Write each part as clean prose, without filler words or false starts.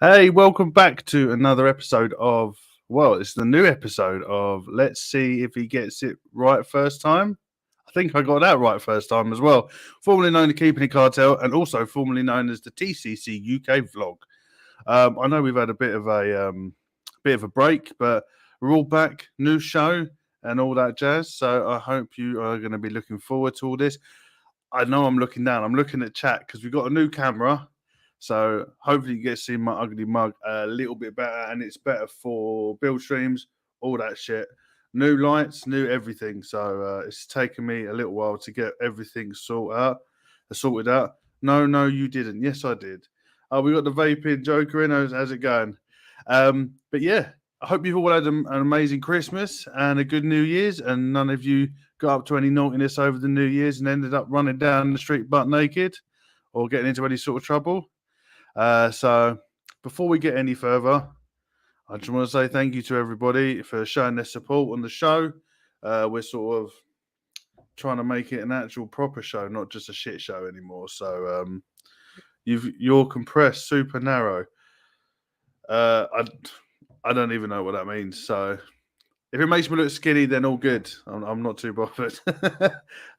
Hey, welcome back to another episode of, well, it's the new episode of Let's See If He Gets It Right First Time. I think I got that right first time as well. Formerly known as Keeping It Cartel and also formerly known as the TCCUK vlog. I know we've had a bit of a break, but we're all back, new show and all that jazz. So I hope you are going to be looking forward to all this. I know I'm looking down. I'm looking at chat because we've got a new camera. So hopefully you get to see my ugly mug a little bit better, and it's better for build streams, all that shit. New lights, new everything. So it's taken me a little while to get everything sorted out. No, you didn't. Yes, I did. We got the vaping Joker in. How's it going? But yeah, I hope you've all had an amazing Christmas and a good New Year's, and none of you got up to any naughtiness over the New Year's and ended up running down the street butt naked or getting into any sort of trouble. So before we get any further, I just want to say thank you to everybody for showing their support on the show. We're sort of trying to make it an actual proper show, not just a shit show anymore. So you're compressed super narrow. I don't even know what that means. So if it makes me look skinny, then all good. I'm not too bothered.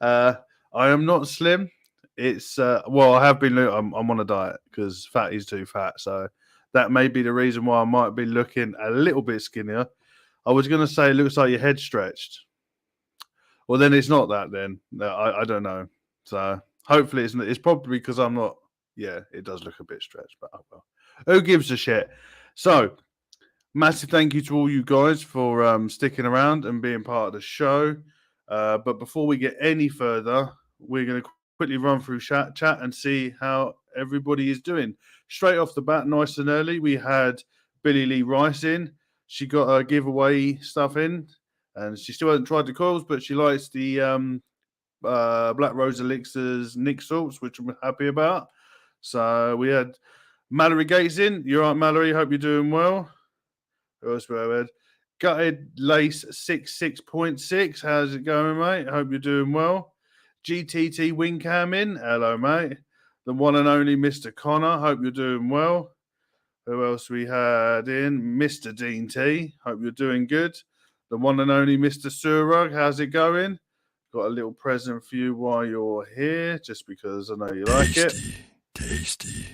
I am not slim. It's well, I have been. I'm on a diet because fat is too fat. So that may be the reason why I might be looking a little bit skinnier. I was going to say it looks like your head stretched. Well, then it's not that. Then no, I don't know. So hopefully it's not, it's probably because I'm not. Yeah, it does look a bit stretched, but oh well. Who gives a shit? So massive thank you to all you guys for sticking around and being part of the show. But before we get any further, we're going to quickly run through chat and see how everybody is doing. Straight off the bat, nice and early, we had Billy Lee Rice in. She got her giveaway stuff in, and she still hasn't tried the coils, but she likes the Black Rose Elixirs Nick Salts, which I'm happy about. So we had Mallory Gates in. You're right, Mallory. Hope you're doing well. Who else we had? Gutted Lace 66.6. How's it going, mate? Hope you're doing well. GTT Wingcam in. Hello, mate. The one and only Mr. Connor. Hope you're doing well. Who else we had in? Mr. Dean T. Hope you're doing good. The one and only Mr. Surug. How's it going? Got a little present for you while you're here, just because I know you like it. Tasty.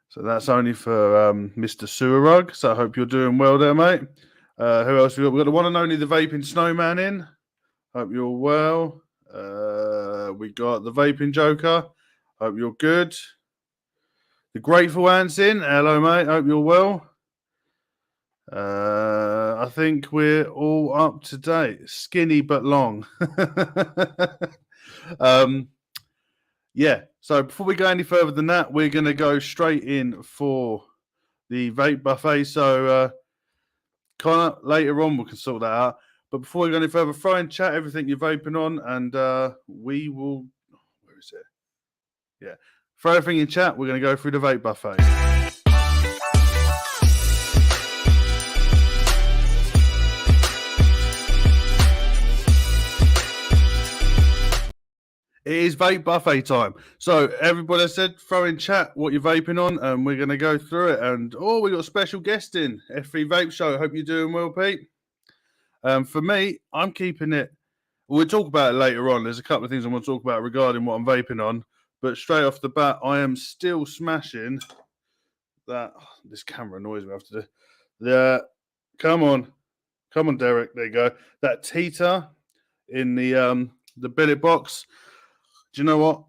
So that's only for Mr. Surug. So I hope you're doing well there, mate. Who else we got? We got the one and only the Vaping Snowman in. Hope you're well. We got the Vaping Joker. Hope you're good. The Grateful Ants in. Hello, mate. Hope you're well. I think we're all up to date. Skinny but long. Yeah. So before we go any further than that, we're going to go straight in for the vape buffet. So Connor, later on we can sort that out. But before we go any further, throw in chat everything you're vaping on, and we will. Where is it? Yeah, throw everything in chat. We're going to go through the vape buffet. It is vape buffet time. So everybody said throw in chat what you're vaping on, and we're going to go through it. And we got a special guest in, F3 Vape Show. Hope you're doing well, Pete. For me, I'm keeping it. We'll talk about it later on. There's a couple of things I want to talk about regarding what I'm vaping on. But straight off the bat, I am still smashing that. This camera annoys me after the. Come on, Derek. There you go. That Tita in the billet box. Do you know what?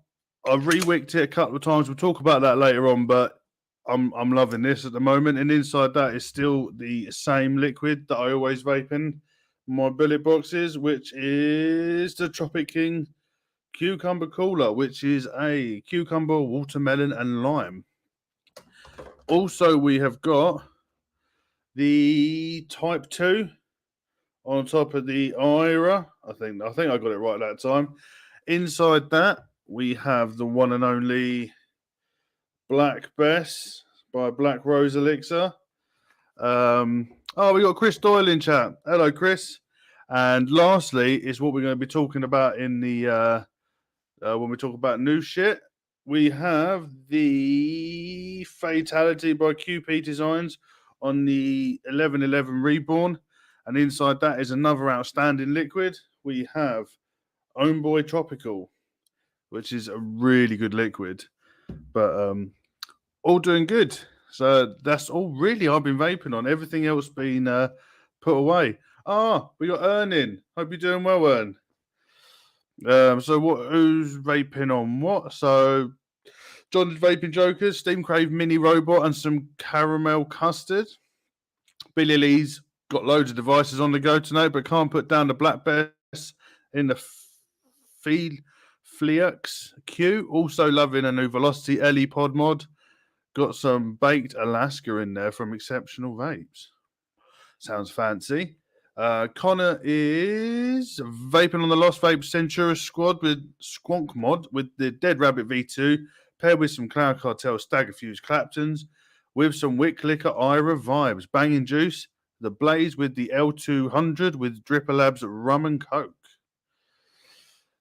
I've rewicked it a couple of times. We'll talk about that later on, but I'm loving this at the moment. And inside that is still the same liquid that I always vape in my billet boxes, which is the Tropic King Cucumber Cooler, which is a cucumber, watermelon, and lime. Also, we have got the Type 2 on top of the Ira. I think I got it right that time. Inside that, we have the one and only Black Bess by Black Rose Elixir. We got Chris Doyle in chat. Hello, Chris. And lastly is what we're going to be talking about in the when we talk about new shit. we have the Fatality by QP Designs on the 1111 Reborn. And inside that is another outstanding liquid. We have Homeboy Tropical, which is a really good liquid. But all doing good. So that's all really I've been vaping on. Everything else been put away. We got Ern in. Hope you're doing well, Ern. So who's vaping on what? So John's vaping jokers, Steam Crave mini robot, and some caramel custard. Billy Lee's got loads of devices on the go tonight, but can't put down the Black Bess in the Fleux queue. Also loving a new Velocity LE Pod mod. Got some baked Alaska in there from Exceptional Vapes. Sounds fancy. Connor is vaping on the Lost Vape Centura Squad with Squonk mod with the Dead Rabbit V2, paired with some Cloud Cartel Stagger Fuse Claptons, with some Wick Liquor Ira vibes. Banging Juice, the Blaze with the L200 with Dripper Labs Rum and Coke.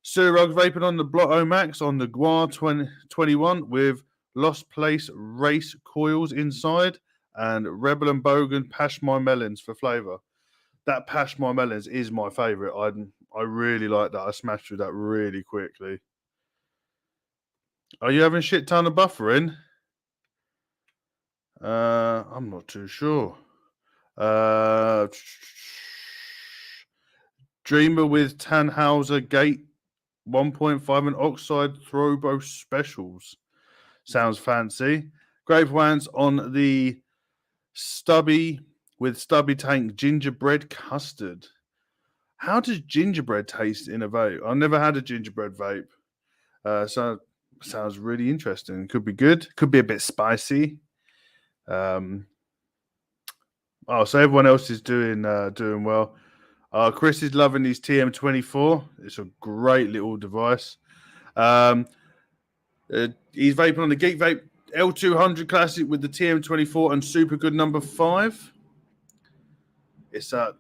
Surug vaping on the Blotto Max on the Guar 2021 with Lost Place Race coils inside and Rebel and Bogan Pash My Melons for flavour. That Pash My Melons is my favourite. I really like that. I smashed through that really quickly. Are you having a shit ton of buffering? I'm not too sure. Dreamer with Tannhauser Gate 1.5 and Oxide Throbo Specials. Sounds fancy. Grape Wans on the Stubby with Stubby Tank Gingerbread Custard. How does gingerbread taste in a vape? I've never had a gingerbread vape. So sounds really interesting. Could be good. Could be a bit spicy. So everyone else is doing well. Chris is loving his TM24. It's a great little device. He's vaping on the Geek Vape L200 Classic with the TM24 and Super Good number 5. It's that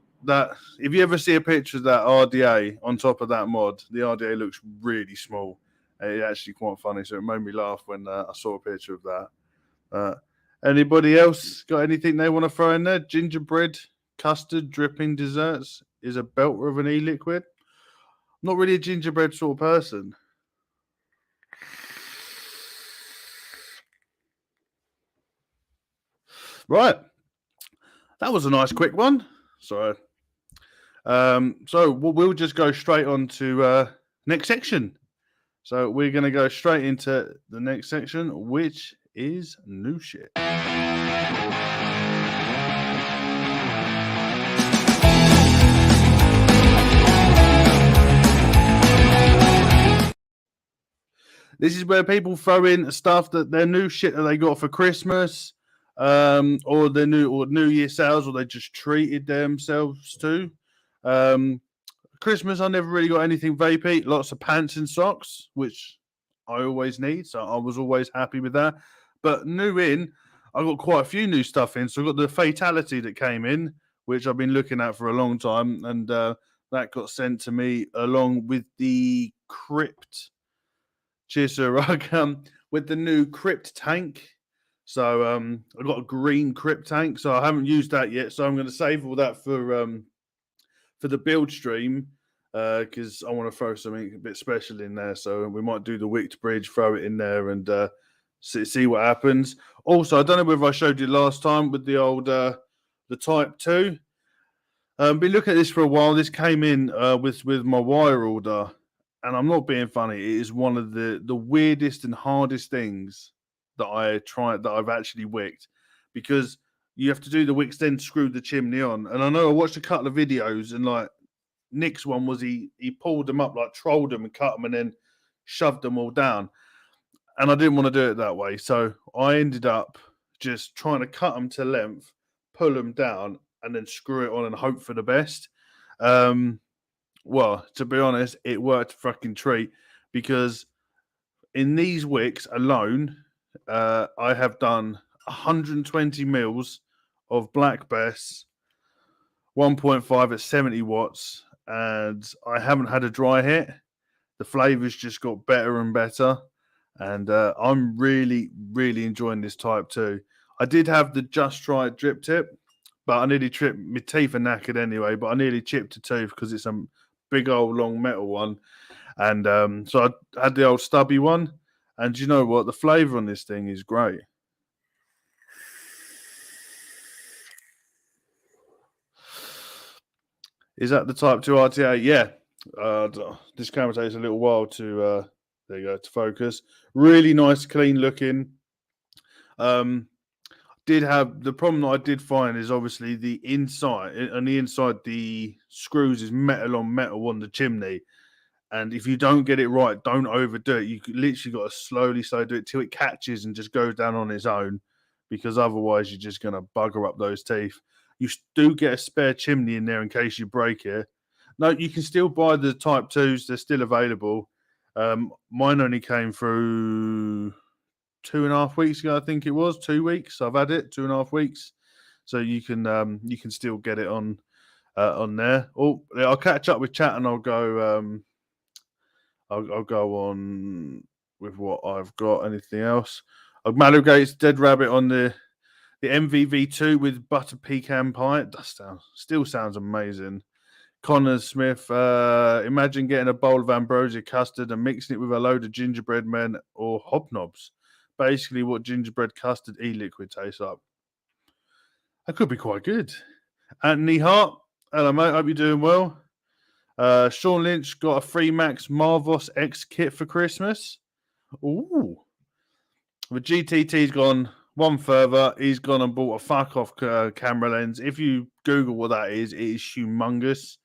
if you ever see a picture of that RDA on top of that mod, the RDA looks really small. It's actually quite funny, so it made me laugh when I saw a picture of that. Anybody else got anything they want to throw in there? Gingerbread, custard, dripping desserts is a belter of an e-liquid. I'm not really a gingerbread sort of person. Right. That was a nice quick one. Sorry. So we'll just go straight on to next section. So we're going to go straight into the next section, which is new shit. This is where people throw in stuff that their new shit that they got for Christmas, or their New Year sales, or they just treated themselves to. Christmas, I never really got anything vapey. Lots of pants and socks, which I always need, so I was always happy with that. But new in, I got quite a few new stuff in. So I got the Fatality that came in, which I've been looking at for a long time, and that got sent to me along with the Crypt. Cheers, Sir Rug. With the new Crypt tank. So I got a green Crypt tank, so I haven't used that yet. So I'm going to save all that for the build stream, because I want to throw something a bit special in there. So we might do the Wicked Bridge, throw it in there, and see what happens. Also, I don't know whether I showed you last time with the old the Type 2. Been looking at this for a while. This came in with my wire order, and I'm not being funny. It is one of the weirdest and hardest things that I've actually wicked, because you have to do the wicks, then screw the chimney on. And I know I watched a couple of videos, and like Nick's one was he pulled them up, like trolled them and cut them, and then shoved them all down. And I didn't want to do it that way, so I ended up just trying to cut them to length, pull them down, and then screw it on and hope for the best. Well, to be honest, it worked a fucking treat, because in these wicks alone, I have done 120 mils of Black Bess 1.5 at 70 watts, and I haven't had a dry hit. The flavors just got better and better. and I'm really enjoying this Type 2. I did have the Just Right drip tip, but I nearly tripped. My teeth are knackered anyway, but I nearly chipped a tooth because it's a big old long metal one. And so I had the old stubby one. And you know what? The flavour on this thing is great. Is that the Type 2 RTA? Yeah. This camera takes a little while to, there you go, to focus. Really nice, clean looking. Did have the problem that I did find is obviously the inside. On the inside, the screws is metal on the chimney. And if you don't get it right, don't overdo it. You literally got to slowly do it till it catches and just goes down on its own, because otherwise you're just going to bugger up those teeth. You do get a spare chimney in there in case you break it. No, you can still buy the Type 2s. They're still available. Mine only came through 2.5 weeks ago, I think it was. 2 weeks. I've had it 2.5 weeks. So you can still get it on there. Oh, I'll catch up with chat and I'll go I'll go on with what I've got. Anything else? Malagate's Dead Rabbit on the MVV2 with butter pecan pie. That still sounds amazing. Connor Smith, imagine getting a bowl of ambrosia custard and mixing it with a load of gingerbread men or hobnobs. Basically, what gingerbread custard e-liquid tastes like. That could be quite good. Anthony Hart, hello mate, hope you're doing well. Sean Lynch got a free Max Marvos X kit for Christmas. Ooh. The GTT's gone one further. He's gone and bought a fuck off camera lens. If you Google what that is, it is humongous.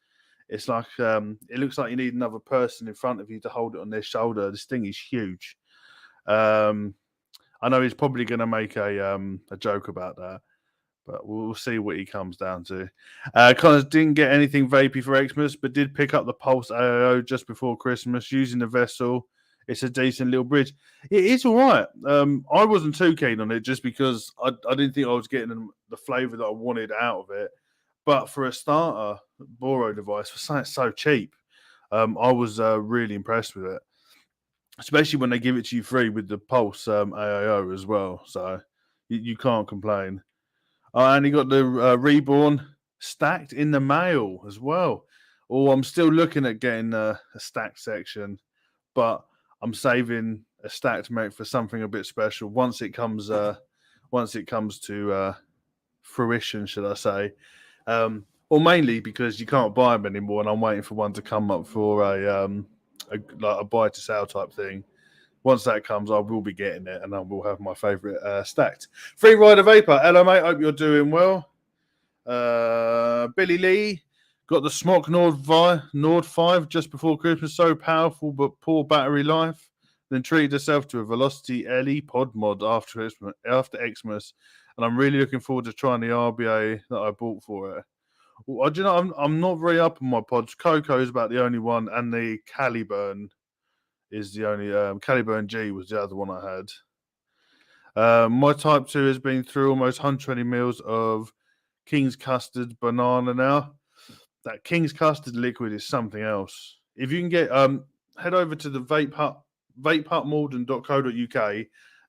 It's like it looks like you need another person in front of you to hold it on their shoulder. This thing is huge. I know he's probably going to make a joke about that, but we'll see what he comes down to. Connors didn't get anything vapey for Xmas, but did pick up the Pulse AIO just before Christmas using the vessel. It's a decent little bridge. It is all right. I wasn't too keen on it just because I didn't think I was getting the flavour that I wanted out of it. But for a starter Boro device, for something so cheap, I was really impressed with it. Especially when they give it to you free with the Pulse AIO as well. So you can't complain. And he got the Reborn stacked in the mail as well. Oh, I'm still looking at getting a stacked section, but I'm saving a stacked mech for something a bit special once it comes to fruition, should I say? Or mainly because you can't buy them anymore, and I'm waiting for one to come up for a buy to sell type thing. Once that comes, I will be getting it, and I will have my favourite stacked. Free Rider Vapor, hello mate, hope you're doing well. Billy Lee got the Smock Nord 5 just before Christmas. So powerful, but poor battery life. Then treated herself to a Velocity LE pod mod after Xmas, and I'm really looking forward to trying the RBA that I bought for it. Well, do you know, I'm not very up on my pods. Coco is about the only one, and the Caliburn is the only. Caliburn G was the other one I had. My Type 2 has been through almost 120 mils of King's Custard banana now. That King's Custard liquid is something else. If you can get head over to the vapehutmalden.co.uk.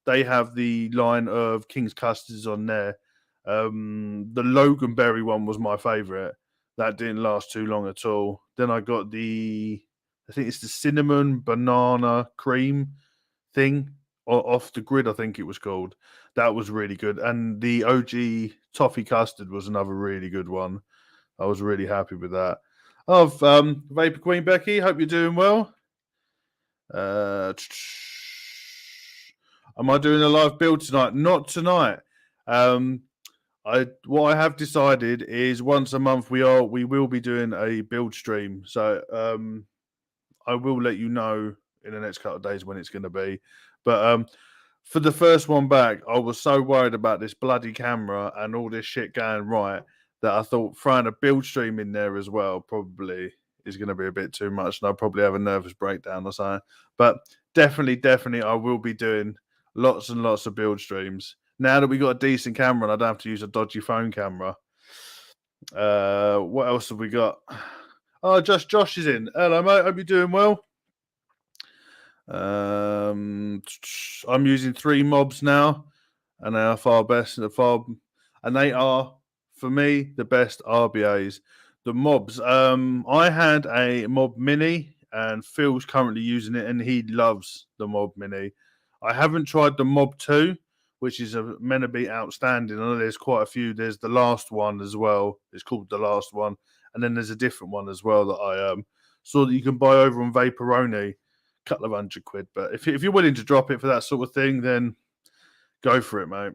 They have the line of King's Custards on there. The Loganberry one was my favourite. That didn't last too long at all. Then I got I think it's the cinnamon banana cream thing off the grid, I think it was called. That was really good. And the OG toffee custard was another really good one. I was really happy with that. Vapor Queen Becky, hope you're doing well. Am I doing a live build tonight? Not tonight. What I have decided is once a month we will be doing a build stream. So I will let you know in the next couple of days when it's going to be. But for the first one back, I was so worried about this bloody camera and all this shit going right that I thought throwing a build stream in there as well probably is going to be a bit too much, and I'll probably have a nervous breakdown or something. But definitely, I will be doing lots and lots of build streams. Now that we got a decent camera and I don't have to use a dodgy phone camera. What else have we got? Oh, Josh is in. Hello, mate. Hope you're doing well. I'm using 3 mobs now, and they are and they are, for me, the best RBAs. The mobs. I had a mob mini, and Phil's currently using it, and he loves the mob mini. I haven't tried the mob 2, which is meant to be outstanding. I know there's quite a few. There's the last one as well. It's called the last one, and then there's a different one as well that I saw that you can buy over on Vaporoni. Couple of £100. But if you're willing to drop it for that sort of thing, then go for it, mate.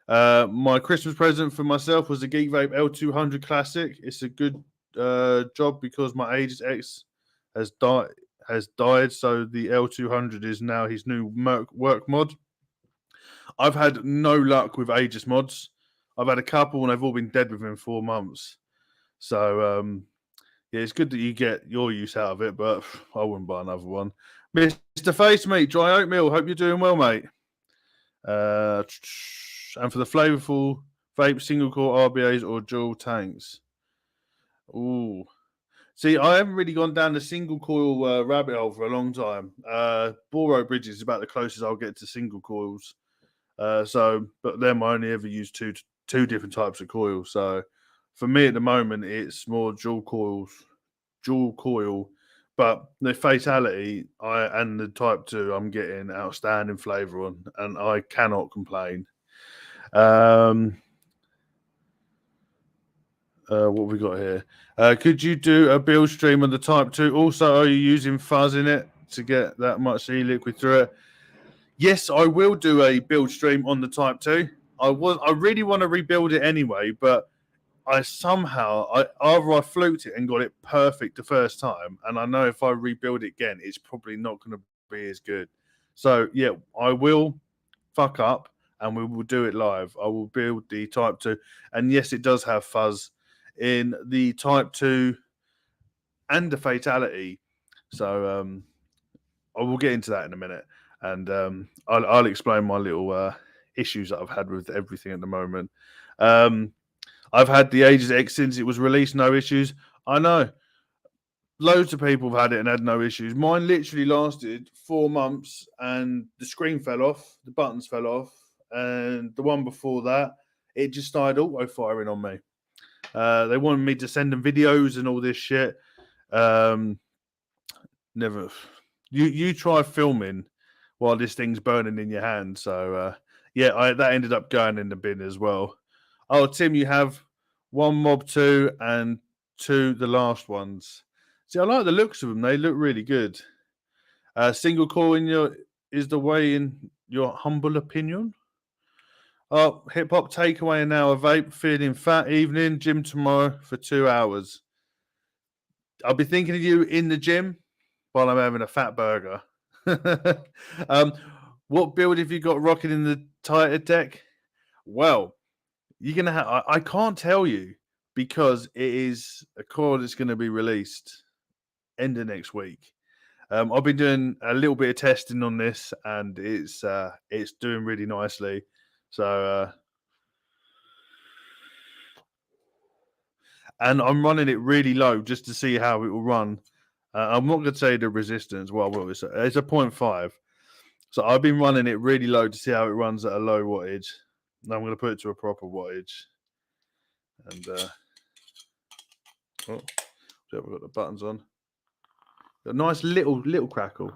My Christmas present for myself was the Geek Vape L200 Classic. It's a good job because my Aegis X has died, so the L200 is now his new work mod. I've had no luck with Aegis mods. I've had a couple and they've all been dead within 4 months. So yeah, it's good that you get your use out of it, but I wouldn't buy another one. Mr. Face Meat, Dry Oatmeal, hope you're doing well, mate. And for the flavorful vape, single core RBAs or dual tanks. Ooh. See, I haven't really gone down the single coil rabbit hole for a long time. Boro Bridge is about the closest I'll get to single coils. But them I only ever use two different types of coils. So for me at the moment, it's more dual coil. But the fatality and the type 2, I'm getting outstanding flavor on, and I cannot complain. What we got here? Could you do a build stream on the type 2? Also, are you using fuzz in it to get that much e-liquid through it? Yes, I will do a build stream on the type 2. I really want to rebuild it anyway, but I fluked it and got it perfect the first time, and I know if I rebuild it again, it's probably not going to be as good. So yeah, I will fuck up, and we will do it live. I will build the Type 2, and yes, it does have fuzz in the Type 2 and the Fatality. So I will get into that in a minute, and I'll explain my little issues that I've had with everything at the moment. I've had the Aegis X since it was released, no issues. I know. Loads of people have had it and had no issues. Mine literally lasted 4 months and the screen fell off, the buttons fell off, and the one before that, it just started auto-firing on me. They wanted me to send them videos and all this shit. Never. You try filming while this thing's burning in your hand. So, yeah, that ended up going in the bin as well. Oh, Tim, you have 1 Mob 2 and 2 the last ones. See, I like the looks of them. They look really good. Single coil is the way, in your humble opinion. Oh, hip hop takeaway and now a vape. Feeling fat evening. Gym tomorrow for 2 hours. I'll be thinking of you in the gym while I'm having a fat burger. What build have you got rocking in the tighter deck? Well, you're gonna have. I can't tell you because it is a core that's going to be released end of next week. I've been doing a little bit of testing on this, and it's doing really nicely. So, and I'm running it really low just to see how it will run. I'm not going to say the resistance. Well, it's a 0.5. So I've been running it really low to see how it runs at a low wattage. Now I'm going to put it to a proper wattage. And we've got the buttons on. A nice little crackle.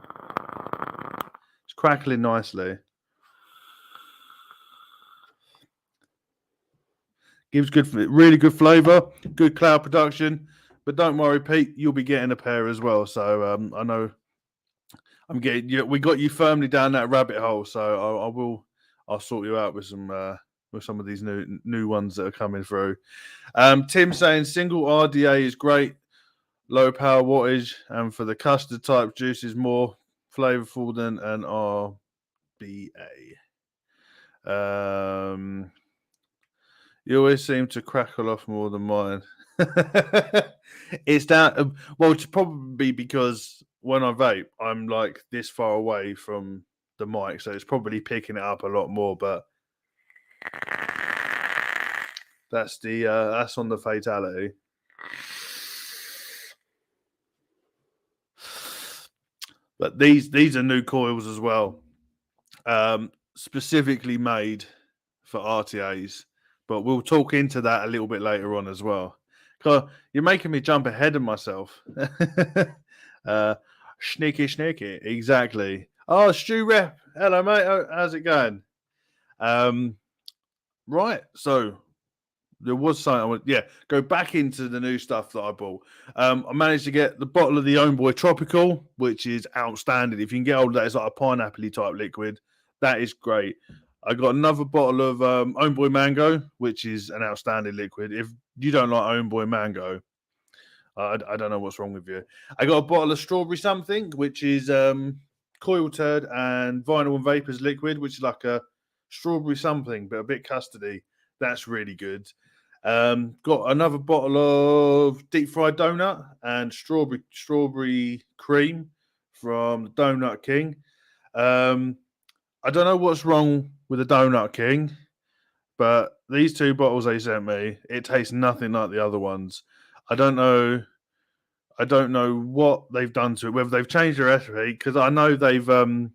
It's crackling nicely. Gives really good flavor, good cloud production. But don't worry, Pete, you'll be getting a pair as well. So I know I'm getting you. We got you firmly down that rabbit hole. So I'll sort you out with some of these new ones that are coming through. Tim saying single RDA is great. Low power wattage, and for the custard type juice is more flavorful than an RBA. You always seem to crackle off more than mine. It's that. Well, it's probably because when I vape, I'm like this far away from the mic, so it's probably picking it up a lot more. But that's on the fatality. But these are new coils as well, specifically made for RTAs. But we'll talk into that a little bit later on as well. You're making me jump ahead of myself. Sneaky, exactly. Oh, Stu Rep, hello mate. How's it going? Right, so there was something. Go back into the new stuff that I bought. I managed to get the bottle of the Own Boy Tropical, which is outstanding. If you can get hold of that, it's like a pineapple type liquid. That is great. I got another bottle of Own Boy Mango, which is an outstanding liquid. If you don't like Own Boy Mango, I don't know what's wrong with you. I got a bottle of Strawberry Something, which is coil turd and vinyl and vapors liquid, which is like a strawberry something, but a bit custardy. That's really good. Got another bottle of deep fried donut and strawberry cream from the Donut King. I don't know what's wrong with the Donut King, but these two bottles they sent me, it tastes nothing like the other ones. I don't know what they've done to it, whether they've changed the recipe, because I know they've put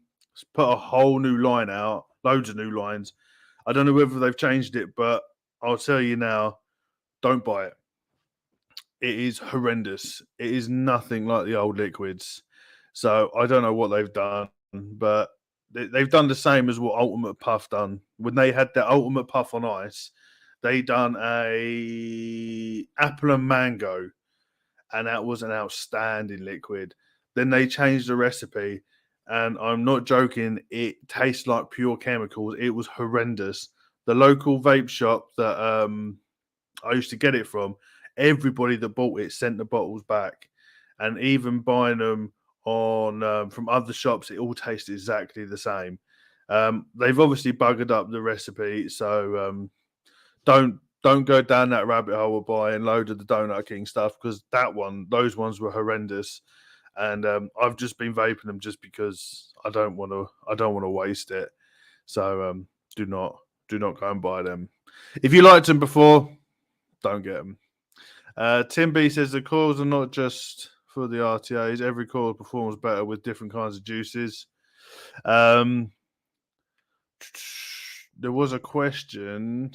a whole new line out, loads of new lines. I don't know whether they've changed it, but I'll tell you now, don't buy it. It is horrendous. It is nothing like the old liquids. So I don't know what they've done, but they've done the same as what Ultimate Puff done. When they had their Ultimate Puff on ice, they done a apple and mango, and that was an outstanding liquid. Then they changed the recipe, and I'm not joking, it tastes like pure chemicals. It was horrendous. The local vape shop that I used to get it from, everybody that bought it sent the bottles back, and even buying them on from other shops, it all tastes exactly the same. They've obviously buggered up the recipe, so don't go down that rabbit hole of buying load of the Donut King stuff, because those ones were horrendous, and I've just been vaping them just because I don't want to waste it. So do not go and buy them. If you liked them before, don't get them. Tim B says the coils are not just for the RTAs. Every coil performs better with different kinds of juices. There was a question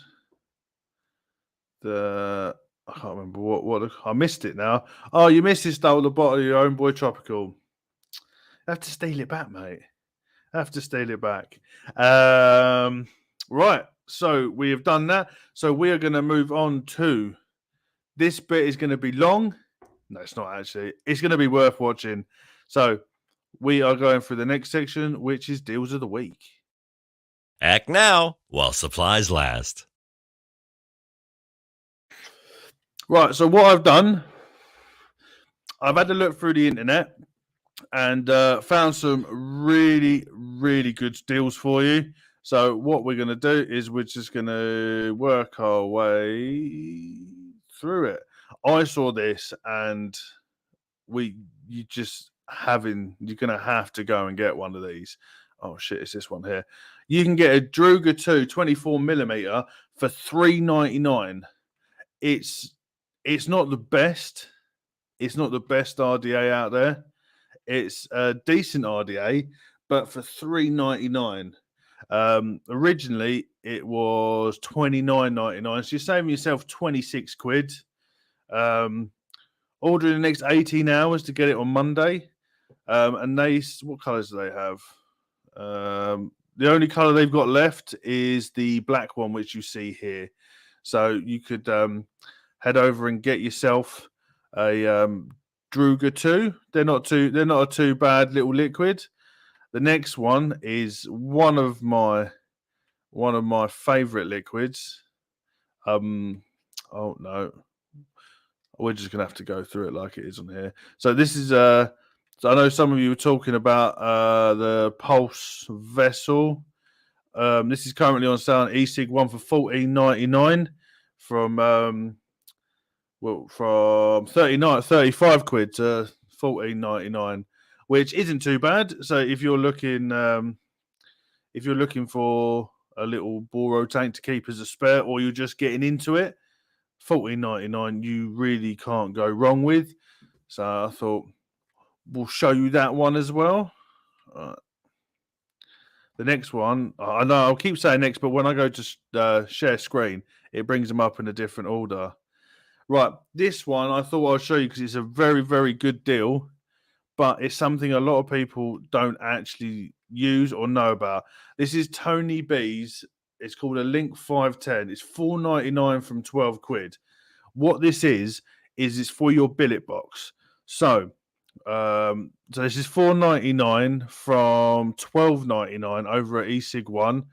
that I can't remember what I missed it now. Oh, you missed it, stole the bottle of your Own Boy Tropical. I have to steal it back, mate. I have to steal it back. Right. So we have done that. So we are going to move on to this bit. Is going to be long. No, it's not actually. It's going to be worth watching. So we are going through the next section, which is Deals of the Week. Act now while supplies last. Right. So what I've done, I've had a look through the internet and found some really, really good deals for you. So what we're going to do is we're just going to work our way through it. I saw this, and you're going to have to go and get one of these. Oh shit, it's this one here. You can get a Druga 2 24mm for $3.99. It's not the best. It's not the best RDA out there. It's a decent RDA, but for $3.99. Originally it was $29.99, so you're saving yourself 26 quid. Order in the next 18 hours to get it on Monday. And what colors do they have? The only color they've got left is the black one, which you see here. So you could head over and get yourself a Druga 2. They're not a too bad little liquid. The next one is one of my favorite liquids. Oh no, we're just gonna have to go through it like it is on here. So this is so I know some of you were talking about the Pulse Vessel. This is currently on sale on eSig, one for $14.99 from 35 quid to $14.99, which isn't too bad. So if you're looking for a little Boro tank to keep as a spare, or you're just getting into it, $14.99 you really can't go wrong with. So I thought we'll show you that one as well. The next one, I know I'll keep saying next, but when I go to share screen, it brings them up in a different order. Right, this one I thought I'll show you because it's a very, very good deal, but it's something a lot of people don't actually use or know about. This is Tony B's. It's called a Link 510. It's $4.99 from 12 quid. What this is it's for your billet box. So this is $4.99 from $12.99 over at eSig1.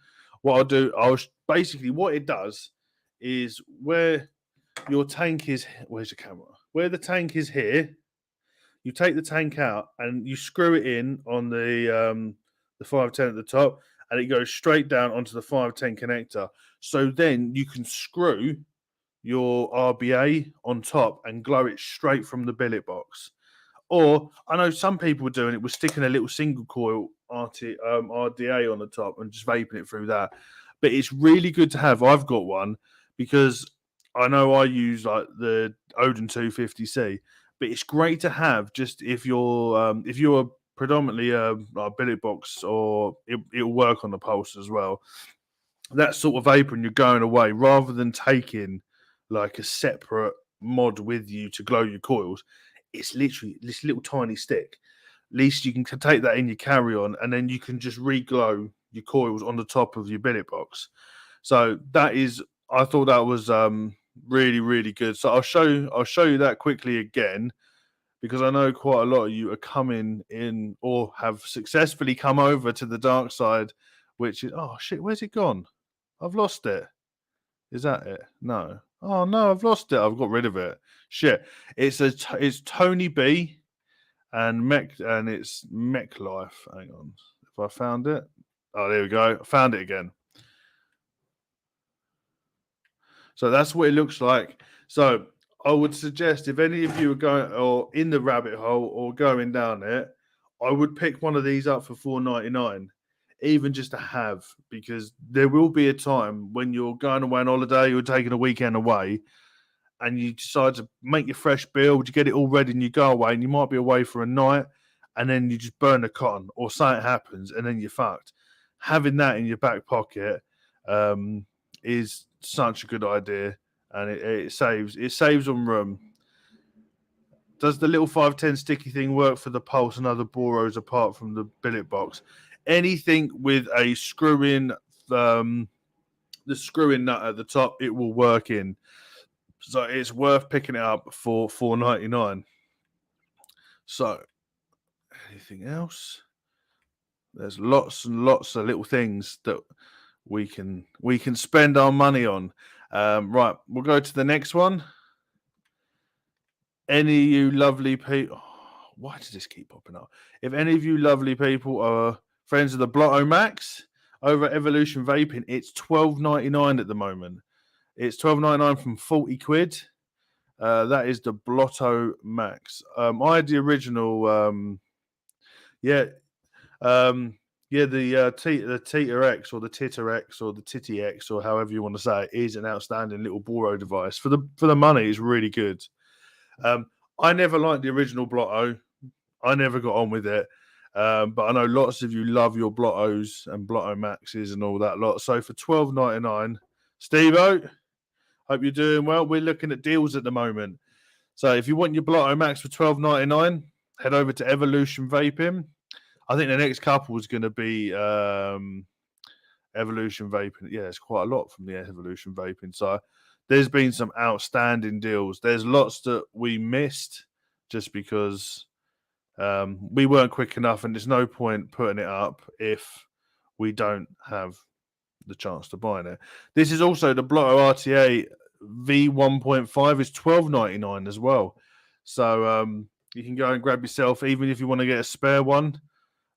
What I'll do, basically what it does is where your tank is. Where's the camera? Where the tank is here, you take the tank out and you screw it in on the 510 at the top, and it goes straight down onto the 510 connector. So then you can screw your RBA on top and glow it straight from the billet box. Or I know some people were doing it with sticking a little single coil RDA on the top and just vaping it through that. But it's really good to have. I've got one because I know I use like the Odin 250C, but it's great to have just if you're predominantly a billet box, or it'll work on the pulse as well. That sort of vapor, and you're going away rather than taking like a separate mod with you to glow your coils. It's literally this little tiny stick. At least you can take that in your carry-on, and then you can just re-glow your coils on the top of your billet box. So that is, I thought that was really, really good. So I'll show you that quickly again, because I know quite a lot of you are coming in or have successfully come over to the dark side, which is, oh shit, where's it gone? I've lost it. Is that it? No. Oh no, I've lost it. I've got rid of it. Shit. It's Tony B and it's Mech Life. Hang on. If I found it. Oh, there we go. I found it again. So that's what it looks like. So I would suggest if any of you are going or in the rabbit hole or going down it, I would pick one of these up for $4.99, even just to have, because there will be a time when you're going away on holiday, you're taking a weekend away, and you decide to make your fresh build, you get it all ready, and you go away, and you might be away for a night, and then you just burn the cotton, or something happens, and then you're fucked. Having that in your back pocket is such a good idea, and it saves on room. Does the little 510 sticky thing work for the pulse and other boros apart from the billet box? Anything with a screw-in, the screw-in nut at the top, it will work in. So it's worth picking it up for $4.99. So, anything else? There's lots and lots of little things that we can spend our money on. Right, we'll go to the next one. Any of you lovely people, why does this keep popping up? If any of you lovely people are friends of the Blotto Max over at Evolution Vaping, it's $12.99 at the moment. It's $12.99 from 40 quid. That is the Blotto Max. I had the original, the Tita X or the Titter X or the Titty X or however you want to say it is an outstanding little Boro device. For the money, it's really good. I never liked the original Blotto. I never got on with it. But I know lots of you love your Blottos and Blotto Maxes and all that lot. So for $12.99, Steve-O, hope you're doing well. We're looking at deals at the moment. So if you want your Blotto Max for $12.99, head over to Evolution Vaping. I think the next couple is going to be Evolution Vaping. Yeah, it's quite a lot from the Evolution Vaping. So there's been some outstanding deals. There's lots that we missed just because we weren't quick enough, and there's no point putting it up if we don't have the chance to buy it. This is also the Blotto RTA V1.5 is $12.99 as well. So you can go and grab yourself, even if you want to get a spare one.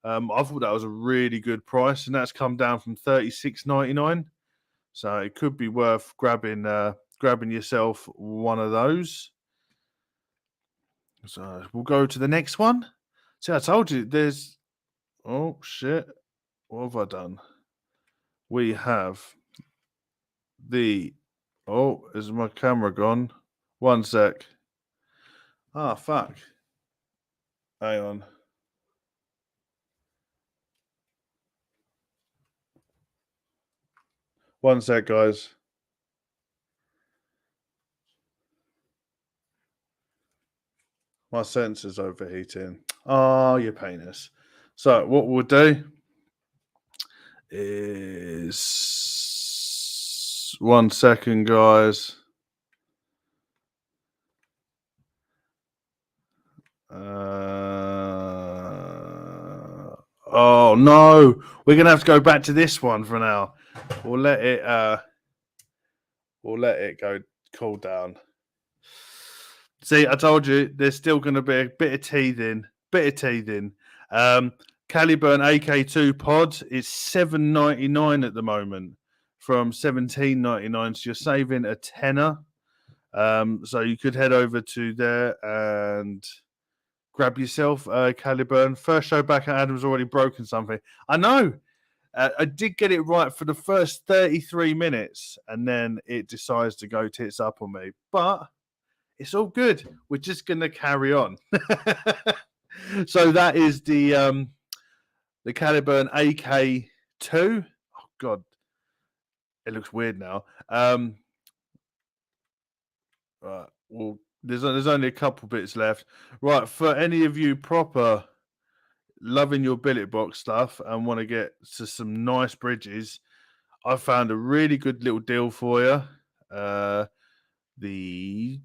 I thought that was a really good price, and that's come down from $36.99. So it could be worth grabbing yourself one of those. So we'll go to the next one. See, I told you there's. Oh shit! What have I done? We have the. Oh, is my camera gone? One sec. Ah, fuck. Hang on. One sec, guys. My sensor's overheating. Oh, you penis. So what we'll do is 1 second, guys. Oh no, we're gonna have to go back to this one for now. We'll let it go cool down. See, I told you there's still gonna be a bit of teething. Caliburn AK2 pod is $7.99 at the moment from $17.99, so you're saving a tenner. So you could head over to there and grab yourself a Caliburn. First show back, and Adam's already broken something. I know. I did get it right for the first 33 minutes, and then it decides to go tits up on me. But it's all good. We're just going to carry on. So that is the Caliburn AK2. Oh, God. It looks weird now. Right. Well, there's only a couple bits left. Right. For any of you proper loving your billet box stuff and want to get to some nice bridges, I found a really good little deal for you. The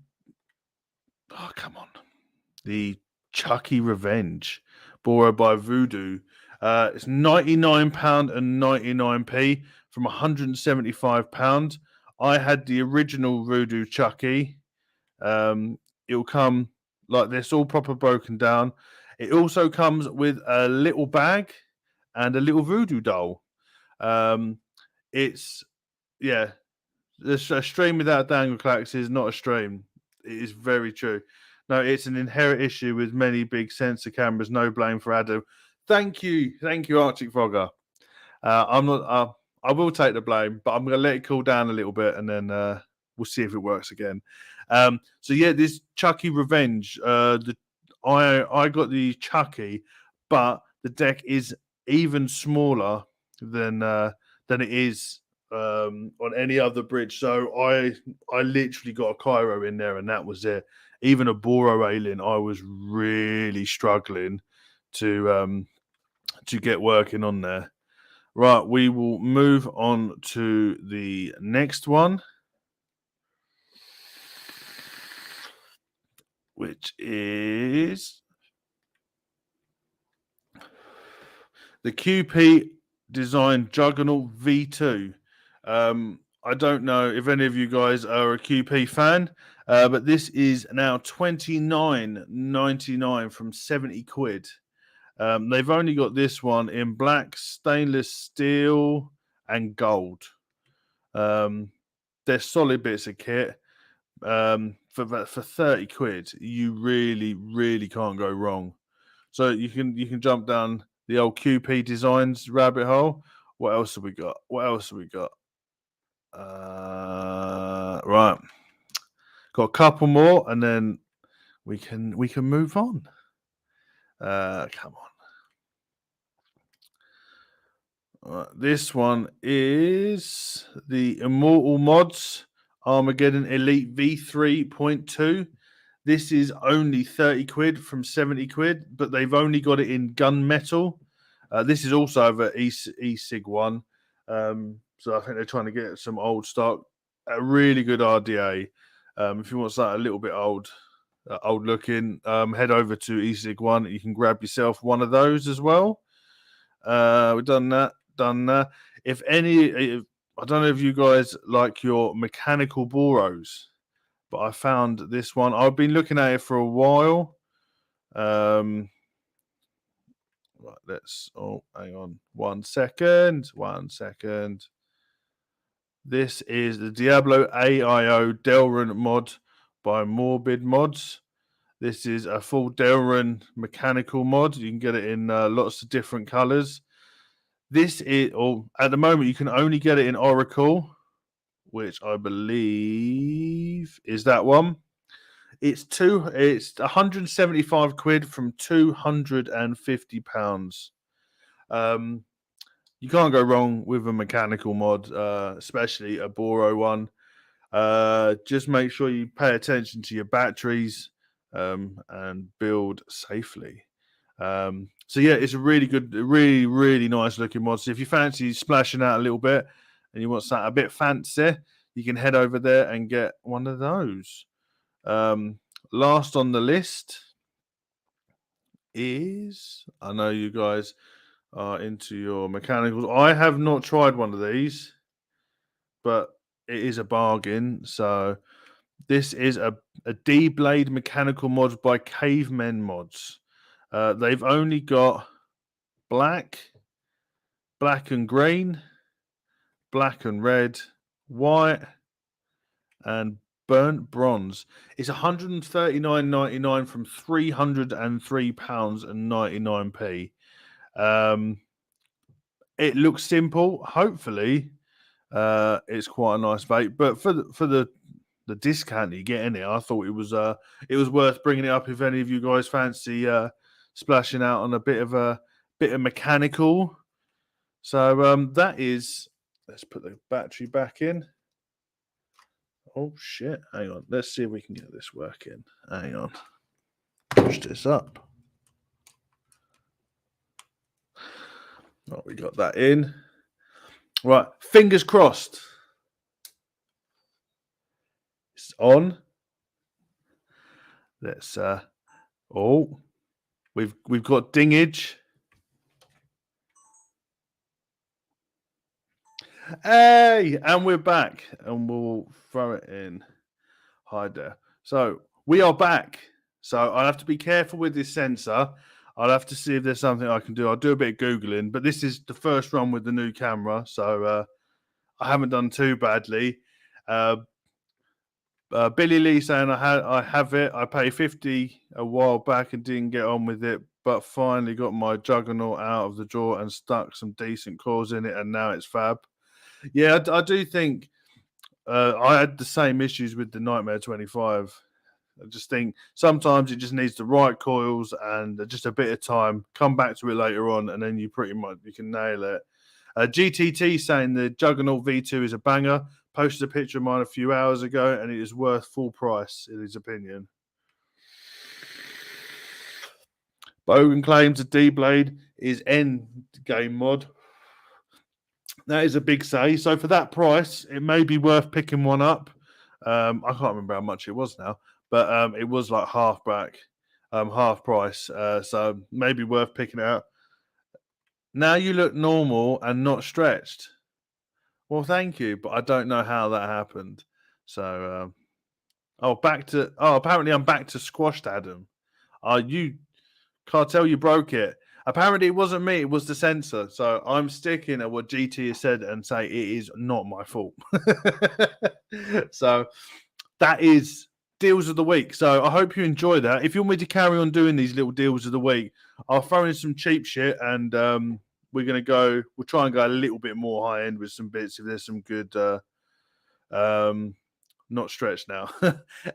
Chucky Revenge, borrowed by Voodoo. It's £99.99 from £175. I had the original Voodoo Chucky. It'll come like this, all proper broken down. It also comes with a little bag and a little voodoo doll. It's a stream without dangle clacks is not a stream. It is very true. No, it's an inherent issue with many big sensor cameras. No blame for Adam. Thank you, Arctic Frogger. I'm not. I will take the blame, but I'm going to let it cool down a little bit, and then we'll see if it works again. So yeah, this Chucky Revenge. I got the Chucky, but the deck is even smaller than it is on any other bridge. So I literally got a Cairo in there, and that was it. Even a Boro Alien, I was really struggling to get working on there. Right, we will move on to the next one, which is the QP Design Juggernaut V2. I don't know if any of you guys are a QP fan, but this is now $29.99 from 70 quid. They've only got this one in black, stainless steel, and gold. They're solid bits of kit. For 30 quid, you really, really can't go wrong. So you can jump down the old QP Designs rabbit hole. What else have we got? Right, got a couple more, and then we can move on. Come on. This one is the Immortal Mods Armageddon Elite V3.2. This is only 30 quid from 70 quid, but they've only got it in gunmetal. This is also over eSig 1. So I think they're trying to get some old stock. A really good RDA. If you want something a little bit old looking, head over to eSig 1. You can grab yourself one of those as well. We've done that. If I don't know if you guys like your mechanical Boros, but I found this one. I've been looking at it for a while. Right, hang on 1 second. This is the Diablo AIO Delrin mod by Morbid Mods. This is a full Delrin mechanical mod. You can get it in lots of different colors. This is, at the moment, you can only get it in Oracle, which I believe is that one. It's 175 quid from £250. you can't go wrong with a mechanical mod, especially a Boro one. Just make sure you pay attention to your batteries and build safely. So yeah, it's a really good, really nice looking mod. So if you fancy splashing out a little bit and you want something a bit fancy, you can head over there and get one of those. Last on the list is, I know you guys are into your mechanicals. I have not tried one of these, but it is a bargain. So this is a D-Blade mechanical mod by Cavemen Mods. They've only got black and green, black and red, white, and burnt bronze. It's £139.99 from £303.99. It looks simple. Hopefully, it's quite a nice vape. But for the discount that you get in it, I thought it was worth bringing it up. If any of you guys fancy splashing out on a bit of mechanical. So that is. Let's put the battery back in. Oh shit! Hang on. Let's see if we can get this working. Hang on. Push this up. Oh, we got that in. Right. Fingers crossed. It's on. Let's. Oh, we've got dingage. Hey, and we're back, and we'll throw it in. Hide there. So we are back. So I'll have to be careful with this sensor. I'll have to see if there's something I can do. I'll do a bit of Googling, but this is the first run with the new camera, so I haven't done too badly. Billy Lee saying I have it. I paid $50 a while back and didn't get on with it, but finally got my Juggernaut out of the drawer and stuck some decent cores in it, and now it's fab. Yeah, I do think I had the same issues with the Nightmare 25. I just think sometimes it just needs the right coils and just a bit of time. Come back to it later on, and then you can nail it. GTT saying the Juggernaut V2 is a banger. Posted a picture of mine a few hours ago, and it is worth full price in his opinion. Bogan claims a D-Blade is end game mod. That is a big say. So for that price, it may be worth picking one up. I can't remember how much it was now, but it was like half price. So maybe worth picking it up. Now you look normal and not stretched. Well, thank you, but I don't know how that happened. So, apparently I'm back to squashed, Adam. You Cartel, you broke it. Apparently it wasn't me, it was the sensor. So I'm sticking at what GT has said and say it is not my fault. So that is deals of the week. So I hope you enjoy that. If you want me to carry on doing these little deals of the week, I'll throw in some cheap shit and we'll try and go a little bit more high end with some bits if there's some good not stretched now.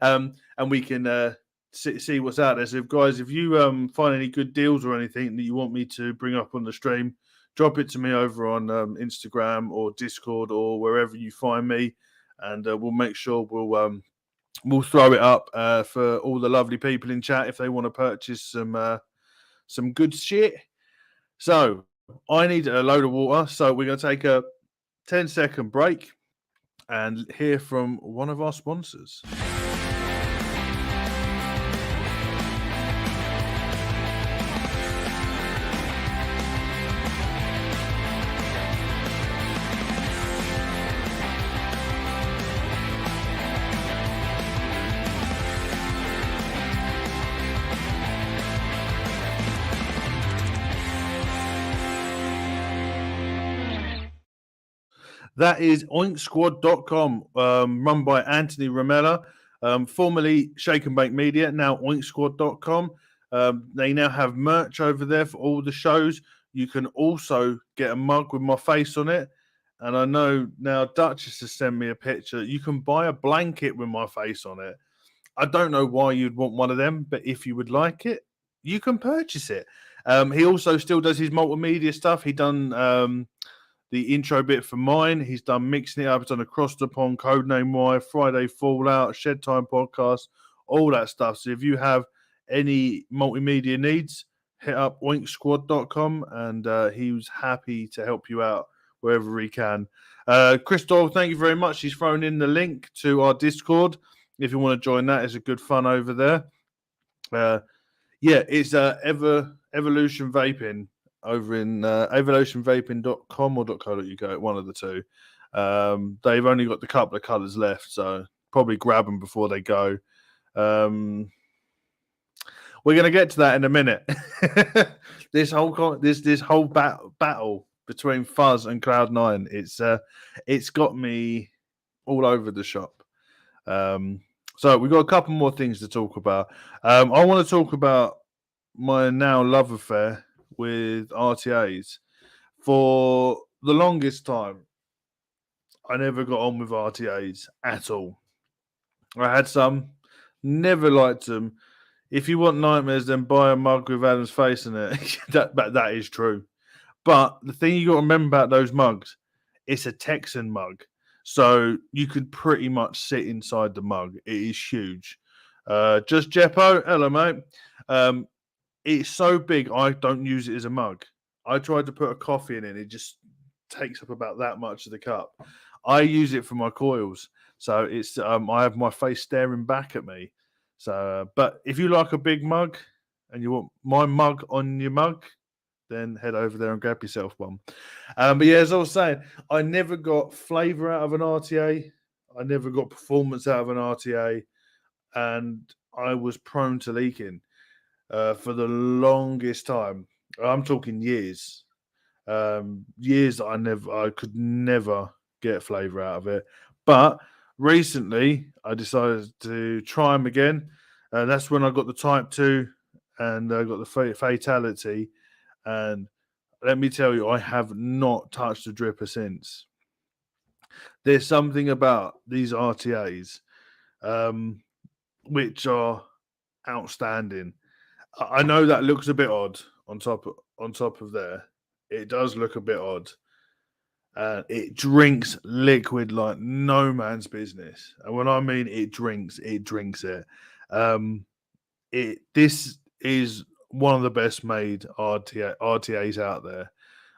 And we can see what's out there. So if you find any good deals or anything that you want me to bring up on the stream, drop it to me over on Instagram or Discord or wherever you find me, and we'll make sure we'll throw it up for all the lovely people in chat if they want to purchase some good shit. So I need a load of water, so we're going to take a 10-second break and hear from one of our sponsors. That is oinksquad.com, run by Anthony Ramella, formerly Shake and Bake Media, now oinksquad.com. They now have merch over there for all the shows. You can also get a mug with my face on it. And I know now Duchess has sent me a picture. You can buy a blanket with my face on it. I don't know why you'd want one of them, but if you would like it, you can purchase it. He also still does his multimedia stuff. He done the intro bit for mine. He's done mixing it up. He's done Across the Pond, Codename Y, Friday Fallout, Shed Time Podcast, all that stuff. So if you have any multimedia needs, hit up oinksquad.com, and he was happy to help you out wherever he can. Chris Doyle, thank you very much. He's thrown in the link to our Discord. If you want to join that, it's a good fun over there. It's Evolution Vaping over in evolutionvaping.com or .co.uk, one of the two. They've only got the couple of colours left, so probably grab them before they go. We're going to get to that in a minute. this whole battle between Fuzz and Cloud9, it's got me all over the shop. So we've got a couple more things to talk about. I want to talk about my now love affair with RTAs. For the longest time, I never got on with RTAs at all. I had some, never liked them. If you want nightmares, then buy a mug with Adam's face in it. that is true. But the thing you got to remember about those mugs, it's a Texan mug. So you could pretty much sit inside the mug. It is huge. Just Jeppo, hello, mate. It's so big, I don't use it as a mug. I tried to put a coffee in it. It just takes up about that much of the cup. I use it for my coils. So it's I have my face staring back at me. So, but if you like a big mug and you want my mug on your mug, then head over there and grab yourself one. But yeah, as I was saying, I never got flavour out of an RTA. I never got performance out of an RTA. And I was prone to leaking for the longest time. I'm talking years. Years that I could never get flavour out of it. But recently, I decided to try them again. That's when I got the Type 2 and I got the Fatality. And let me tell you, I have not touched a dripper since. There's something about these RTAs which are outstanding. I know that looks a bit odd on top of there. It does look a bit odd. It drinks liquid like no man's business. And when I mean it drinks it. This is one of the best made RTAs out there.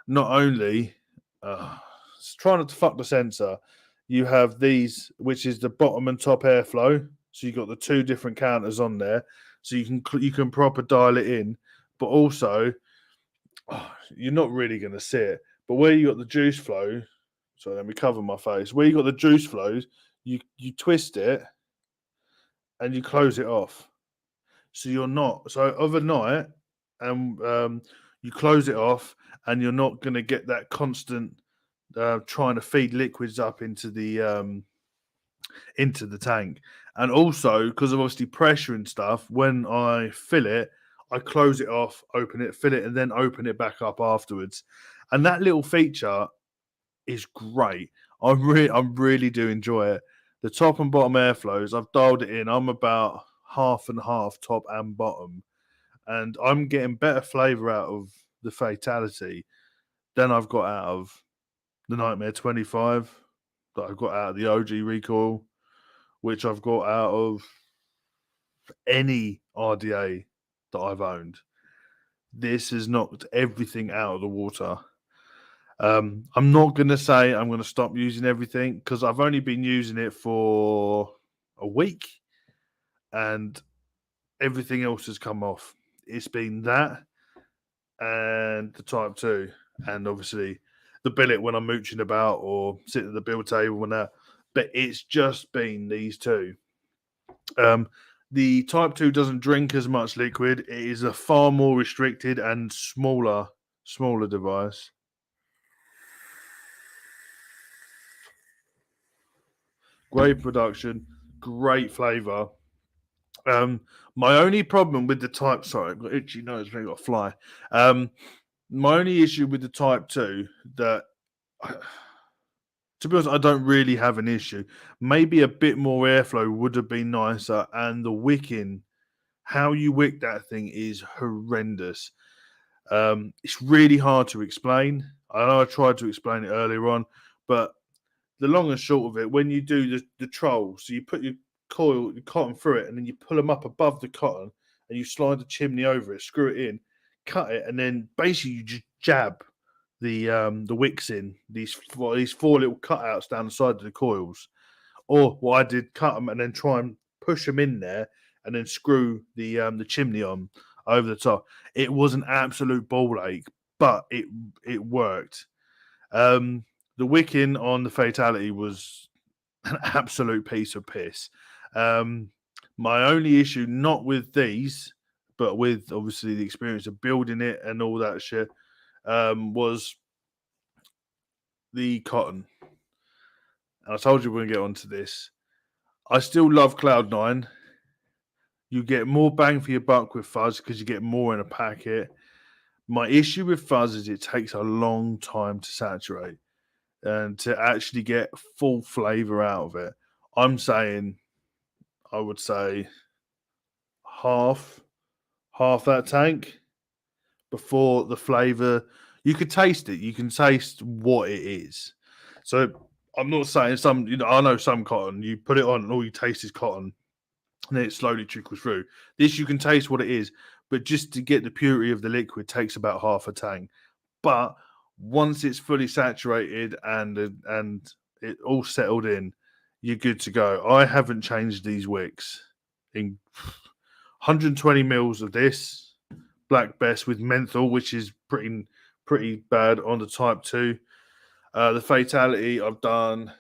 Not only trying not to fuck the sensor, you have these, which is the bottom and top airflow. So you've got the two different counters on there, so you can proper dial it in. But also, you're not really going to see it. But where you got the juice flow, so let me cover my face. Where you got the juice flows, you twist it and you close it off. So you're not overnight, and you close it off, and you're not going to get that constant trying to feed liquids up into the tank. And also, because of obviously pressure and stuff, when I fill it, I close it off, open it, fill it, and then open it back up afterwards. And that little feature is great. I really do enjoy it. The top and bottom airflows, I've dialed it in. I'm about half and half, top and bottom. And I'm getting better flavour out of the Fatality than I've got out of the Nightmare 25, that I've got out of the OG recoil, which I've got out of any RDA that I've owned. This has knocked everything out of the water. I'm not going to say I'm going to stop using everything, because I've only been using it for a week and everything else has come off. It's been that and the Type 2, and obviously the billet when I'm mooching about or sitting at the build table and that. But it's just been these two. The Type 2 doesn't drink as much liquid. It is a far more restricted and smaller device. Great production, great flavour. My only problem with the Type, sorry, I've got itchy nose, I've got a fly. My only issue with the Type 2 that, to be honest, I don't really have an issue. Maybe a bit more airflow would have been nicer, and the wicking, how you wick that thing is horrendous. It's really hard to explain. I know I tried to explain it earlier on, but the long and short of it, when you do the troll, so you put your cotton through it, and then you pull them up above the cotton, and you slide the chimney over it, screw it in, cut it, and then basically you just jab the wicks in these four little cutouts down the side of the coils. Or what I did, cut them and then try and push them in there, and then screw the chimney on over the top. It was an absolute ball ache, but it worked. The wicking on the Fatality was an absolute piece of piss. My only issue, not with these, but with obviously the experience of building it and all that shit, was the cotton. And I told you we're going to get onto this. I still love Cloud9. You get more bang for your buck with fuzz because you get more in a packet. My issue with fuzz is it takes a long time to saturate and to actually get full flavor out of it. I'm saying, I would say half that tank before the flavor. You could taste it. You can taste what it is. So I'm not saying I know some cotton, you put it on and all you taste is cotton and then it slowly trickles through. This, you can taste what it is, but just to get the purity of the liquid takes about half a tank. But once it's fully saturated and it all settled in, you're good to go. I haven't changed these wicks in 120 mils of this Black Best with menthol, which is pretty bad on the Type 2. The Fatality, I've done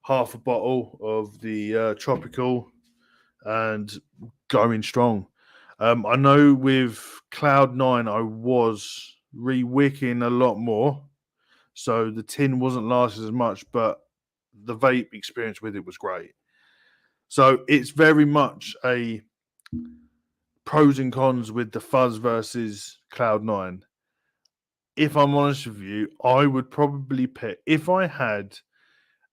half a bottle of the Tropical and going strong. I know with Cloud9, I was re-wicking a lot more, so the tin wasn't lasting as much, but the vape experience with it was great. So it's very much a pros and cons with the fuzz versus Cloud9. If I'm honest with you, I would probably pick, if I had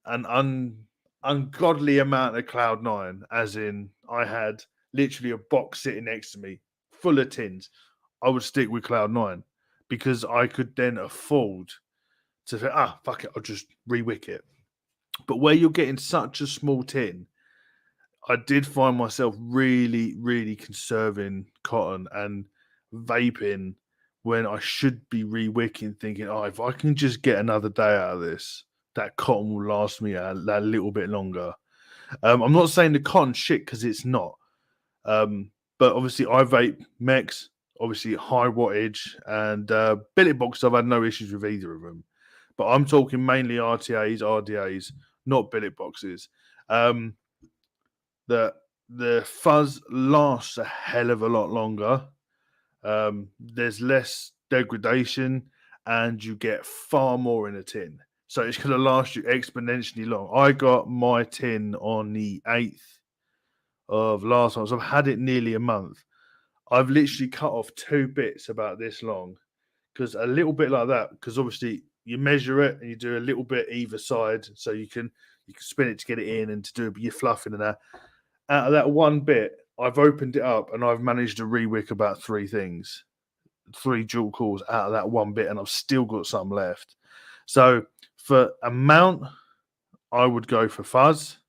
an ungodly amount of Cloud9, as in I had literally a box sitting next to me full of tins, I would stick with Cloud9 because I could then afford to say, fuck it, I'll just re-wick it. But where you're getting such a small tin, I did find myself really, really conserving cotton and vaping when I should be re-wicking, thinking, if I can just get another day out of this, that cotton will last me a little bit longer. I'm not saying the cotton shit because it's not. But obviously I vape Mex, obviously high wattage, and billet box, I've had no issues with either of them. But I'm talking mainly RTAs, RDAs, not billet boxes. The fuzz lasts a hell of a lot longer. There's less degradation and you get far more in a tin. So it's going to last you exponentially long. I got my tin on the 8th of last month. So I've had it nearly a month. I've literally cut off 2 bits about this long because a little bit like that, because obviously you measure it and you do a little bit either side so you can spin it to get it in and to do your fluffing and that. Out of that 1 bit, I've opened it up and I've managed to re-wick about 3 things, 3 dual cores out of that 1 bit, and I've still got some left. So for amount, I would go for fuzz.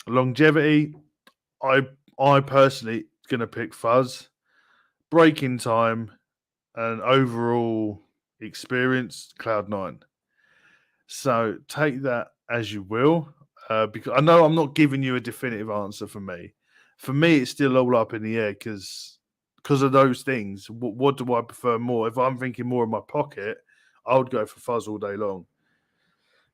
Longevity, I personally gonna pick fuzz. Breaking time and overall experience, Cloud9. So take that as you will. Because I know I'm not giving you a definitive answer for me. For me, it's still all up in the air because of those things. What do I prefer more? If I'm thinking more in my pocket, I would go for fuzz all day long.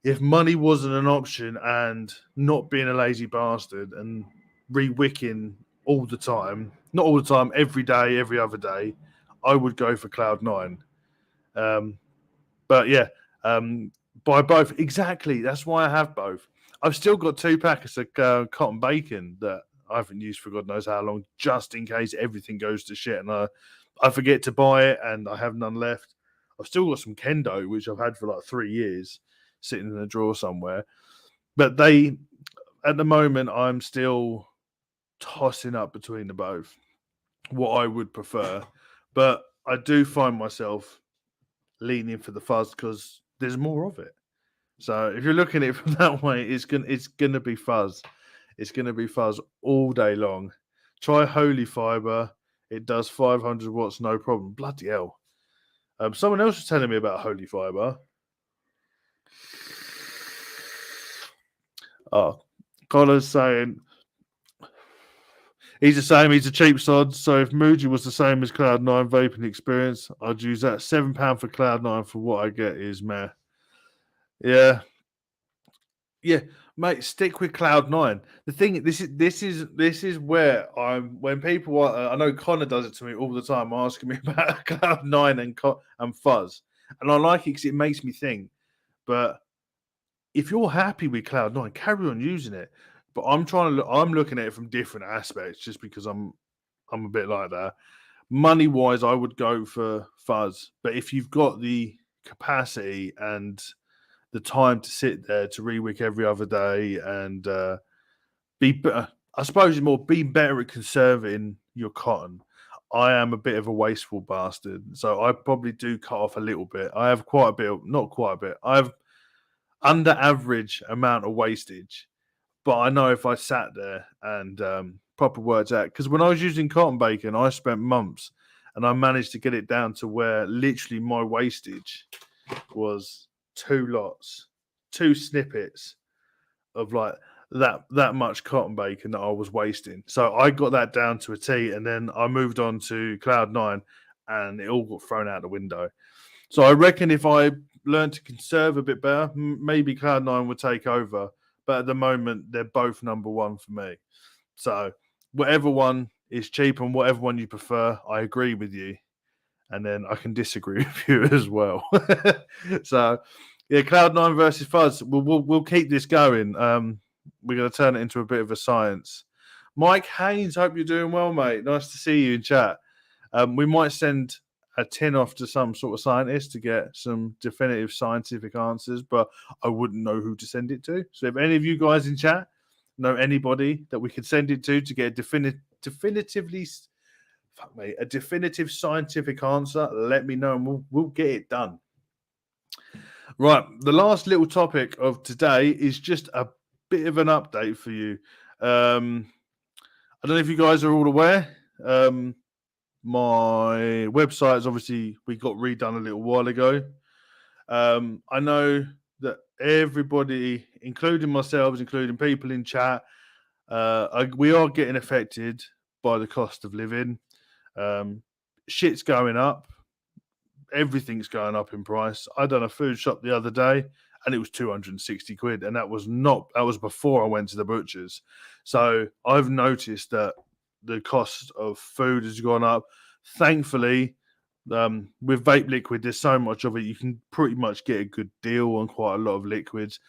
If money wasn't an option and not being a lazy bastard and re-wicking all the time, not all the time, every day, every other day, I would go for Cloud9. But yeah, buy both. Exactly. That's why I have both. I've still got 2 packets of cotton bacon that I haven't used for God knows how long, just in case everything goes to shit and I forget to buy it and I have none left. I've still got some Kendo, which I've had for like 3 years, sitting in a drawer somewhere. But at the moment, I'm still tossing up between the both, what I would prefer. But I do find myself leaning for the fuzz because there's more of it. So if you're looking at it from that way, it's gonna be fuzz. It's gonna be fuzz all day long. Try Holy Fiber. It does 500 watts, no problem. Bloody hell. Someone else was telling me about Holy Fiber. Oh, Connor's saying he's the same. He's a cheap sod. So if Muji was the same as Cloud9 vaping experience, I'd use that. £7 for Cloud9 for what I get is meh. Yeah, mate. Stick with Cloud9. The thing, this is where I'm. When people are, I know Connor does it to me all the time, asking me about Cloud9 and fuzz, and I like it because it makes me think. But if you're happy with Cloud9, carry on using it. But I'm looking at it from different aspects, just because I'm a bit like that. Money wise, I would go for fuzz. But if you've got the capacity and the time to sit there to rewick every other day and be better, I suppose it's more be better at conserving your cotton. I am a bit of a wasteful bastard, so I probably do cut off a little bit. I have quite a bit, not quite a bit. I have under average amount of wastage, but I know if I sat there and proper words out, because when I was using cotton bacon, I spent months and I managed to get it down to where literally my wastage was 2 lots, 2 snippets of like that much cotton bacon that I was wasting. So I got that down to a T, and then I moved on to Cloud9 and it all got thrown out the window. So I reckon if I learned to conserve a bit better, maybe Cloud9 would take over. But at the moment, they're both number one for me. So whatever one is cheap and whatever one you prefer, I agree with you. And then I can disagree with you as well. So yeah, Cloud9 versus fuzz. We'll keep this going. We're going to turn it into a bit of a science. Mike Haynes, hope you're doing well, mate. Nice to see you in chat. We might send a tin off to some sort of scientist to get some definitive scientific answers, but I wouldn't know who to send it to. So if any of you guys in chat know anybody that we could send it to get a definitive scientific answer, let me know and we'll get it done. Right, the last little topic of today is just a bit of an update for you. I don't know if you guys are all aware. My website is obviously, we got redone a little while ago. I know that everybody, including myself, including people in chat, we are getting affected by the cost of living. Shit's going up. Everything's going up in price. I done a food shop the other day and it was 260 quid. And that was before I went to the butcher's. So I've noticed that the cost of food has gone up. Thankfully, with vape liquid, there's so much of it, you can pretty much get a good deal on quite a lot of liquids.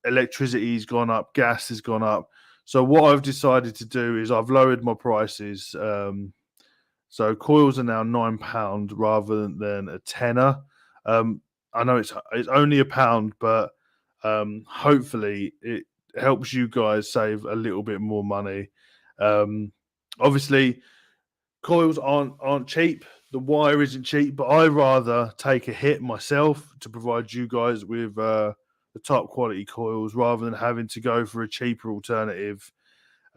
Electricity's gone up, gas has gone up. So what I've decided to do is I've lowered my prices. So coils are now £9 rather than a tenner. I know it's only £1, but hopefully it helps you guys save a little bit more money. Obviously, coils aren't cheap. The wire isn't cheap, but I rather take a hit myself to provide you guys with the top quality coils rather than having to go for a cheaper alternative,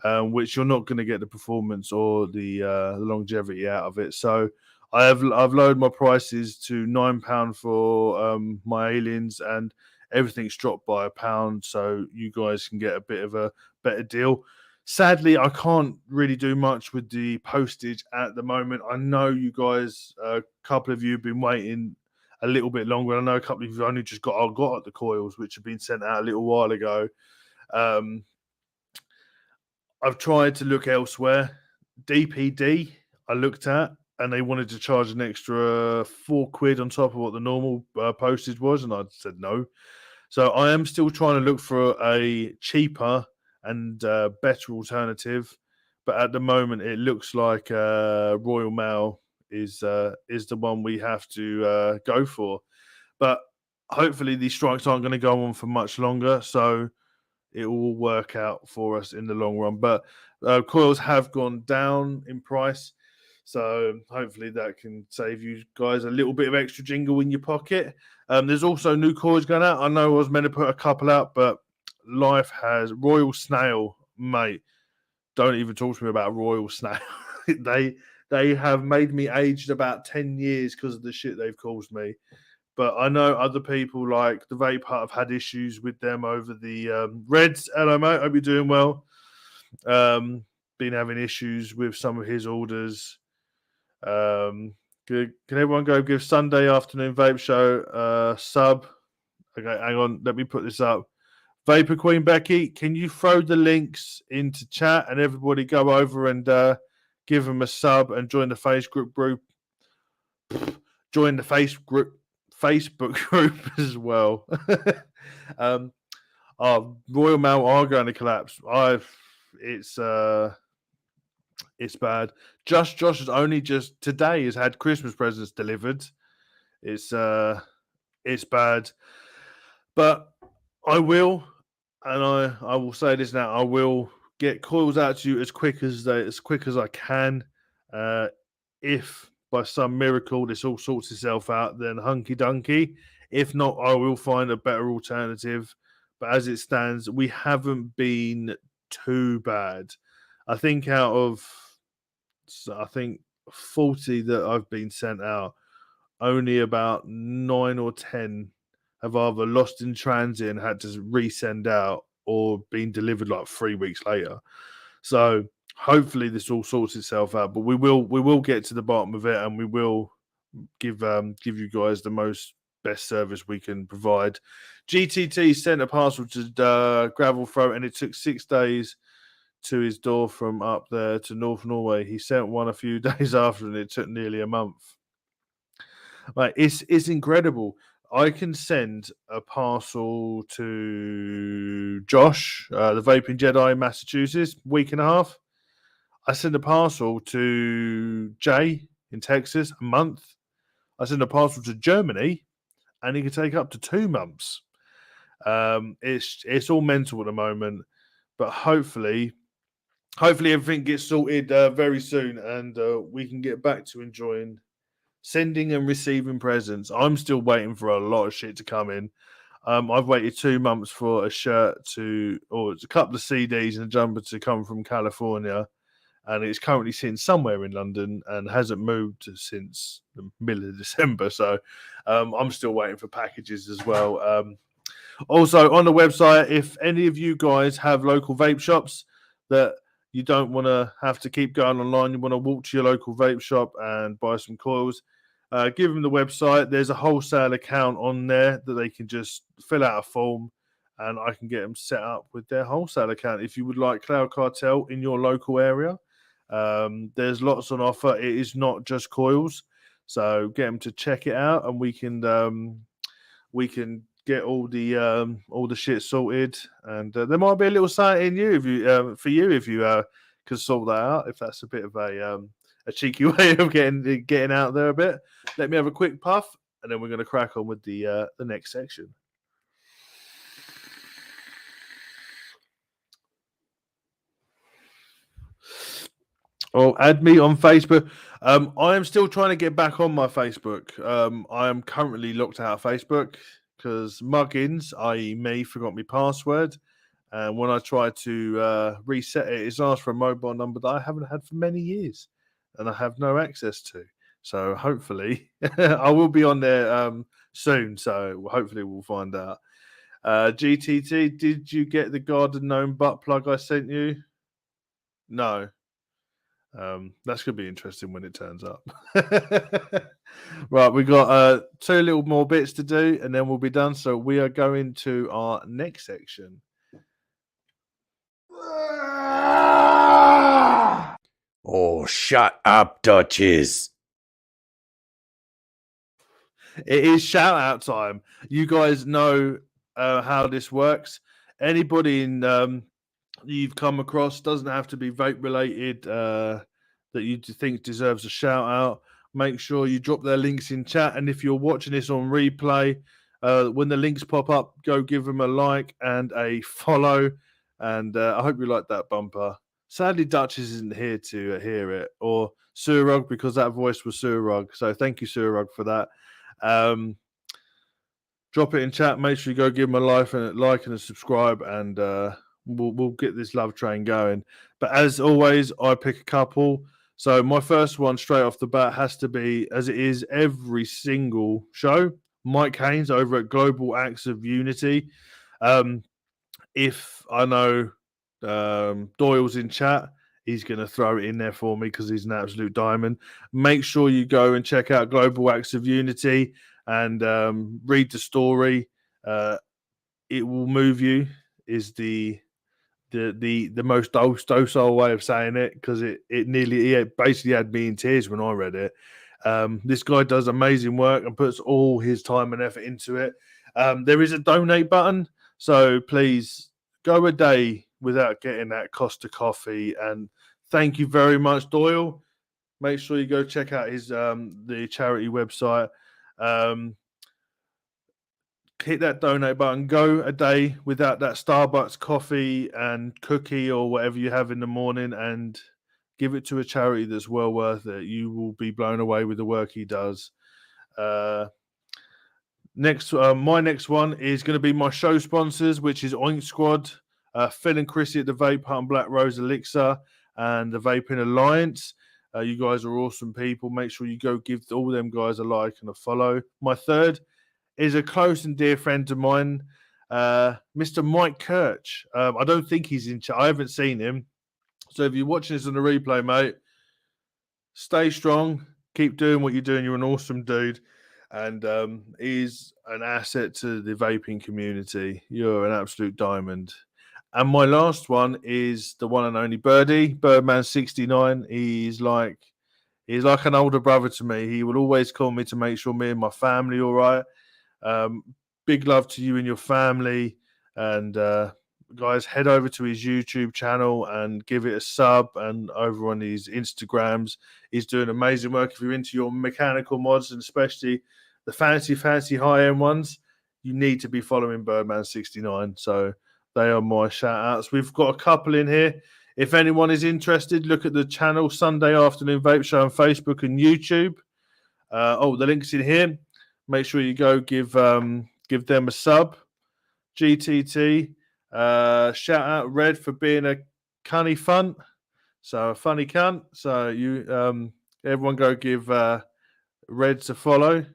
which you're not going to get the performance or the longevity out of it. So I've lowered my prices to £9 for my aliens, and everything's dropped by £1, so you guys can get a bit of a better deal. Sadly, I can't really do much with the postage at the moment. I know you guys, a couple of you have been waiting a little bit longer. I know a couple of you only just got the coils, which have been sent out a little while ago. I've tried to look elsewhere. DPD, I looked at, and they wanted to charge an extra £4 on top of what the normal postage was, and I said no. So I am still trying to look for a cheaper and better alternative, but at the moment it looks like Royal Mail is the one we have to go for. But hopefully these strikes aren't going to go on for much longer, so it will work out for us in the long run. But coils have gone down in price. So hopefully that can save you guys a little bit of extra jingle in your pocket. There's also new coils going out. I know I was meant to put a couple out, but life has Royal Snail, mate. Don't even talk to me about Royal Snail. they have made me aged about 10 years because of the shit they've caused me. But I know other people like the Vape Hut have had issues with them over the Reds. Hello, mate. Hope you're doing well. Been having issues with some of his orders. Can everyone go give Sunday afternoon vape show sub? Okay, hang on. Let me put this up. Vapor Queen Becky, can you throw the links into chat and everybody go over and give them a sub and join the Facebook group? Join the Facebook group as well. Royal Mail are going to collapse. It's bad. Josh has only just today has had Christmas presents delivered. It's bad. But I will, and I will say this now, I will get coils out to you as quick as I can. If by some miracle this all sorts itself out, then hunky dunky. If not, I will find a better alternative. But as it stands, we haven't been too bad. I think out of 40 that I've been sent out, only about 9 or 10 have either lost in transit and had to resend out or been delivered like 3 weeks later. So hopefully this all sorts itself out, but we will get to the bottom of it, and we will give you guys the best service we can provide. GTT sent a parcel to Gravel Throat, and it took 6 days to his door from up there to North Norway. He sent one a few days after, and it took nearly a month. Like, it's incredible. I can send a parcel to Josh, the Vaping Jedi in Massachusetts, week and a half. I send a parcel to Jay in Texas, a month. I send a parcel to Germany, and it can take up to 2 months. It's all mental at the moment, but hopefully everything gets sorted very soon, and we can get back to enjoying sending and receiving presents. I'm still waiting for a lot of shit to come in. I've waited 2 months for a shirt or it's a couple of CDs and a jumper to come from California, and it's currently sitting somewhere in London and hasn't moved since the middle of December. So I'm still waiting for packages as well. Also on the website, if any of you guys have local vape shops that you don't want to have to keep going online, you want to walk to your local vape shop and buy some coils, give them the website. There's a wholesale account on there that they can just fill out a form, and I can get them set up with their wholesale account. If you would like Cloud Cartel in your local area, there's lots on offer. It is not just coils, so get them to check it out, and we can get all the shit sorted. And there might be a little something in you if you can sort that out. If that's a bit of a cheeky way of getting out there a bit. Let me have a quick puff, and then we're going to crack on with the next section. Oh, add me on Facebook. I am still trying to get back on my Facebook. I am currently locked out of Facebook because Muggins, i.e. me, forgot my password. And when I tried to reset it, it's asked for a mobile number that I haven't had for many years and I have no access to. So hopefully I will be on there soon. So hopefully we'll find out. GTT, did you get the Garden Gnome butt plug I sent you? No. That's going to be interesting when it turns up. Right, we got 2 little more bits to do, and then we'll be done. So we are going to our next section. Oh, shut up, Dutches. It is shout out time. You guys know how this works. Anybody in you've come across doesn't have to be vape related that you think deserves a shout out. Make sure you drop their links in chat, and if you're watching this on replay, when the links pop up, go give them a like and a follow. And I hope you like that bumper. Sadly, Duchess isn't here to hear it, or Surug, because that voice was Surug. So thank you, Surug, for that. Drop it in chat. Make sure you go give him a like and a subscribe, and we'll get this love train going. But as always, I pick a couple. So my first one straight off the bat has to be, as it is every single show, Mike Haynes over at Global Acts of Unity. If I know Doyle's in chat, he's going to throw it in there for me because he's an absolute diamond. Make sure you go and check out Global Acts of Unity and read the story. It will move you is the most docile way of saying it, because it basically had me in tears when I read it. This guy does amazing work and puts all his time and effort into it. There is a donate button, so please go a day without getting that Costa coffee. And thank you very much, Doyle. Make sure you go check out his the charity website. Hit that donate button. Go a day without that Starbucks coffee and cookie or whatever you have in the morning, and give it to a charity that's well worth it. You will be blown away with the work he does. My next one is going to be my show sponsors, which is Oink Squad, Phil and Chrissy at the Vape Hut and Black Rose Elixir, and the Vaping Alliance. You guys are awesome people. Make sure you go give all them guys a like and a follow. My third is a close and dear friend of mine, Mr. Mike Kirch. I don't think he's in chat. I haven't seen him. So if you're watching this on the replay, mate, stay strong. Keep doing what you're doing. You're an awesome dude. And he's an asset to the vaping community. You're an absolute diamond. And my last one is the one and only Birdie, Birdman69. He's like an older brother to me. He will always call me to make sure me and my family all right. Big love to you and your family. And guys, head over to his YouTube channel and give it a sub, and over on his Instagrams. He's doing amazing work. If you're into your mechanical mods, and especially the fancy high-end ones, you need to be following Birdman69. So they are my shout-outs. We've got a couple in here. If anyone is interested, look at the channel Sunday Afternoon Vape Show on Facebook and YouTube. The link's in here. Make sure you go give them a sub. GTT. Shout out Red for being a cunny funt. So a funny cunt. So you everyone go give Reds a follow.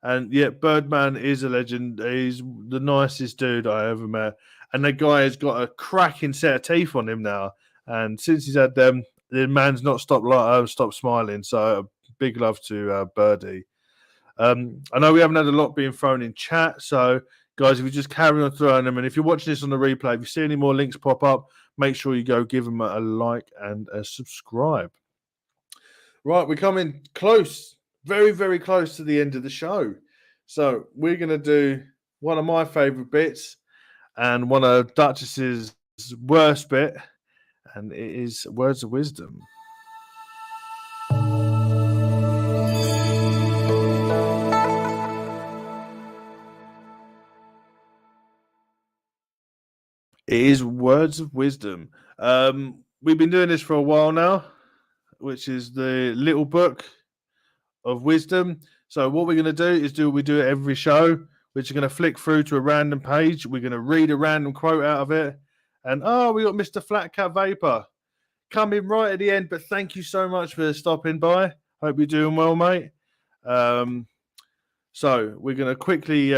And yeah, Birdman is a legend. He's the nicest dude I ever met. And the guy has got a cracking set of teeth on him now. And since he's had them, the man's not stopped smiling. So big love to Birdie. I know we haven't had a lot being thrown in chat. So guys, if you just carry on throwing them, and if you're watching this on the replay, if you see any more links pop up, make sure you go give them a like and a subscribe. Right, we're coming close, very, very close to the end of the show. So we're going to do one of my favorite bits and one of Duchess's worst bit, and it is Words of Wisdom. It is Words of Wisdom. We've been doing this for a while now, which is the little book of wisdom. So what we're going to do is we do it every show, which is going to flick through to a random page. We're going to read a random quote out of it. And, we got Mr. Flat Cat Vapor coming right at the end. But thank you so much for stopping by. Hope you're doing well, mate. So we're going to quickly...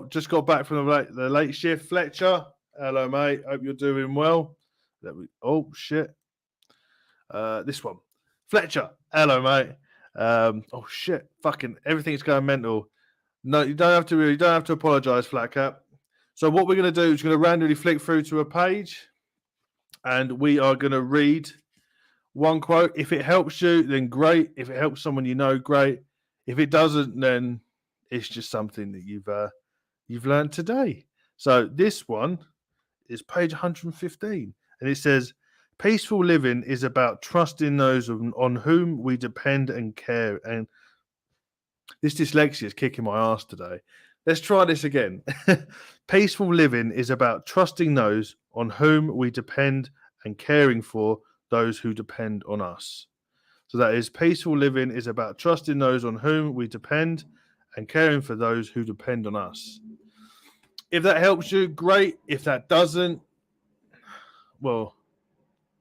just got back from the late shift. Fletcher, hello, mate. Hope you're doing well. Oh, shit. This one. Fletcher, hello, mate. Oh, shit. Fucking everything's going mental. No, you don't have to apologize, Flat Cap. So what we're going to do is going to randomly flick through to a page, and we are going to read one quote. If it helps you, then great. If it helps someone you know, great. If it doesn't, then it's just something that you've learned today. So this one is page 115, and it says, "Peaceful living is about trusting those on whom we depend and care." And this dyslexia is kicking my ass today. Let's try this again. Peaceful living is about trusting those on whom we depend and caring for those who depend on us. So that is, peaceful living is about trusting those on whom we depend and caring for those who depend on us. If that helps you, great. If that doesn't, well,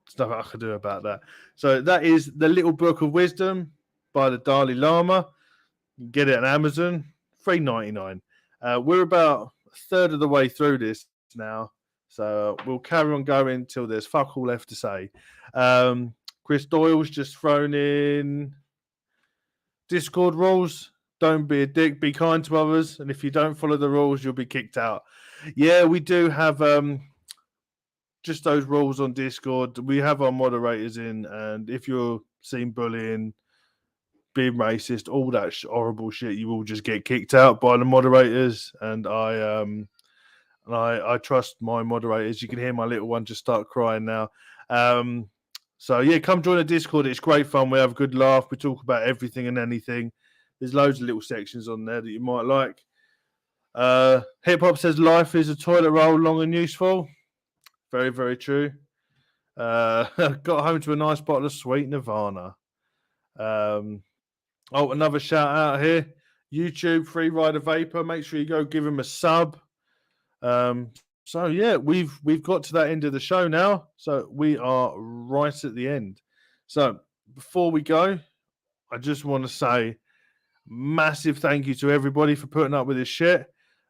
there's nothing I can do about that. So that is The Little Book of Wisdom by the Dalai Lama. You can get it on Amazon, $3.99. We're about a third of the way through this now, so we'll carry on going till there's fuck all left to say. Chris Doyle's just thrown in Discord rules. Don't be a dick, be kind to others, and if you don't follow the rules, you'll be kicked out. Yeah, we do have just those rules on Discord. We have our moderators in, and if you're seen bullying, being racist, all that horrible shit, you will just get kicked out by the moderators. And I trust my moderators. You can hear my little one just start crying now. So yeah, come join the Discord. It's great fun. We have a good laugh. We talk about everything and anything. There's loads of little sections on there that you might like. Hip Hop says life is a toilet roll, long and useful. Very, very true. Got home to a nice bottle of sweet Nirvana. Another shout out here. YouTube, Free Rider Vapor. Make sure you go give him a sub. So yeah, we've got to that end of the show now. So we are right at the end. So before we go, I just want to say massive thank you to everybody for putting up with this shit.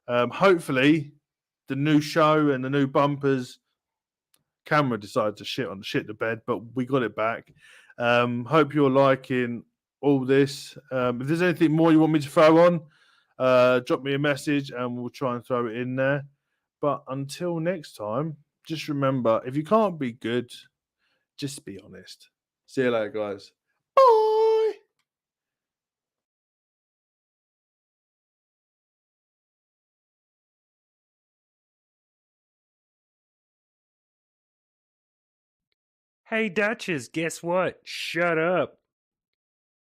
Hopefully the new show and the new bumpers, camera decided to shit the bed, but we got it back. Hope you're liking all this. If there's anything more you want me to throw on, drop me a message and we'll try and throw it in there. But until next time, just remember, if you can't be good, just be honest. See you later, guys. Bye. Hey, Duchess, guess what? Shut up.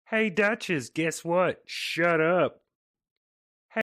Hey, Duchess, guess what? Shut up.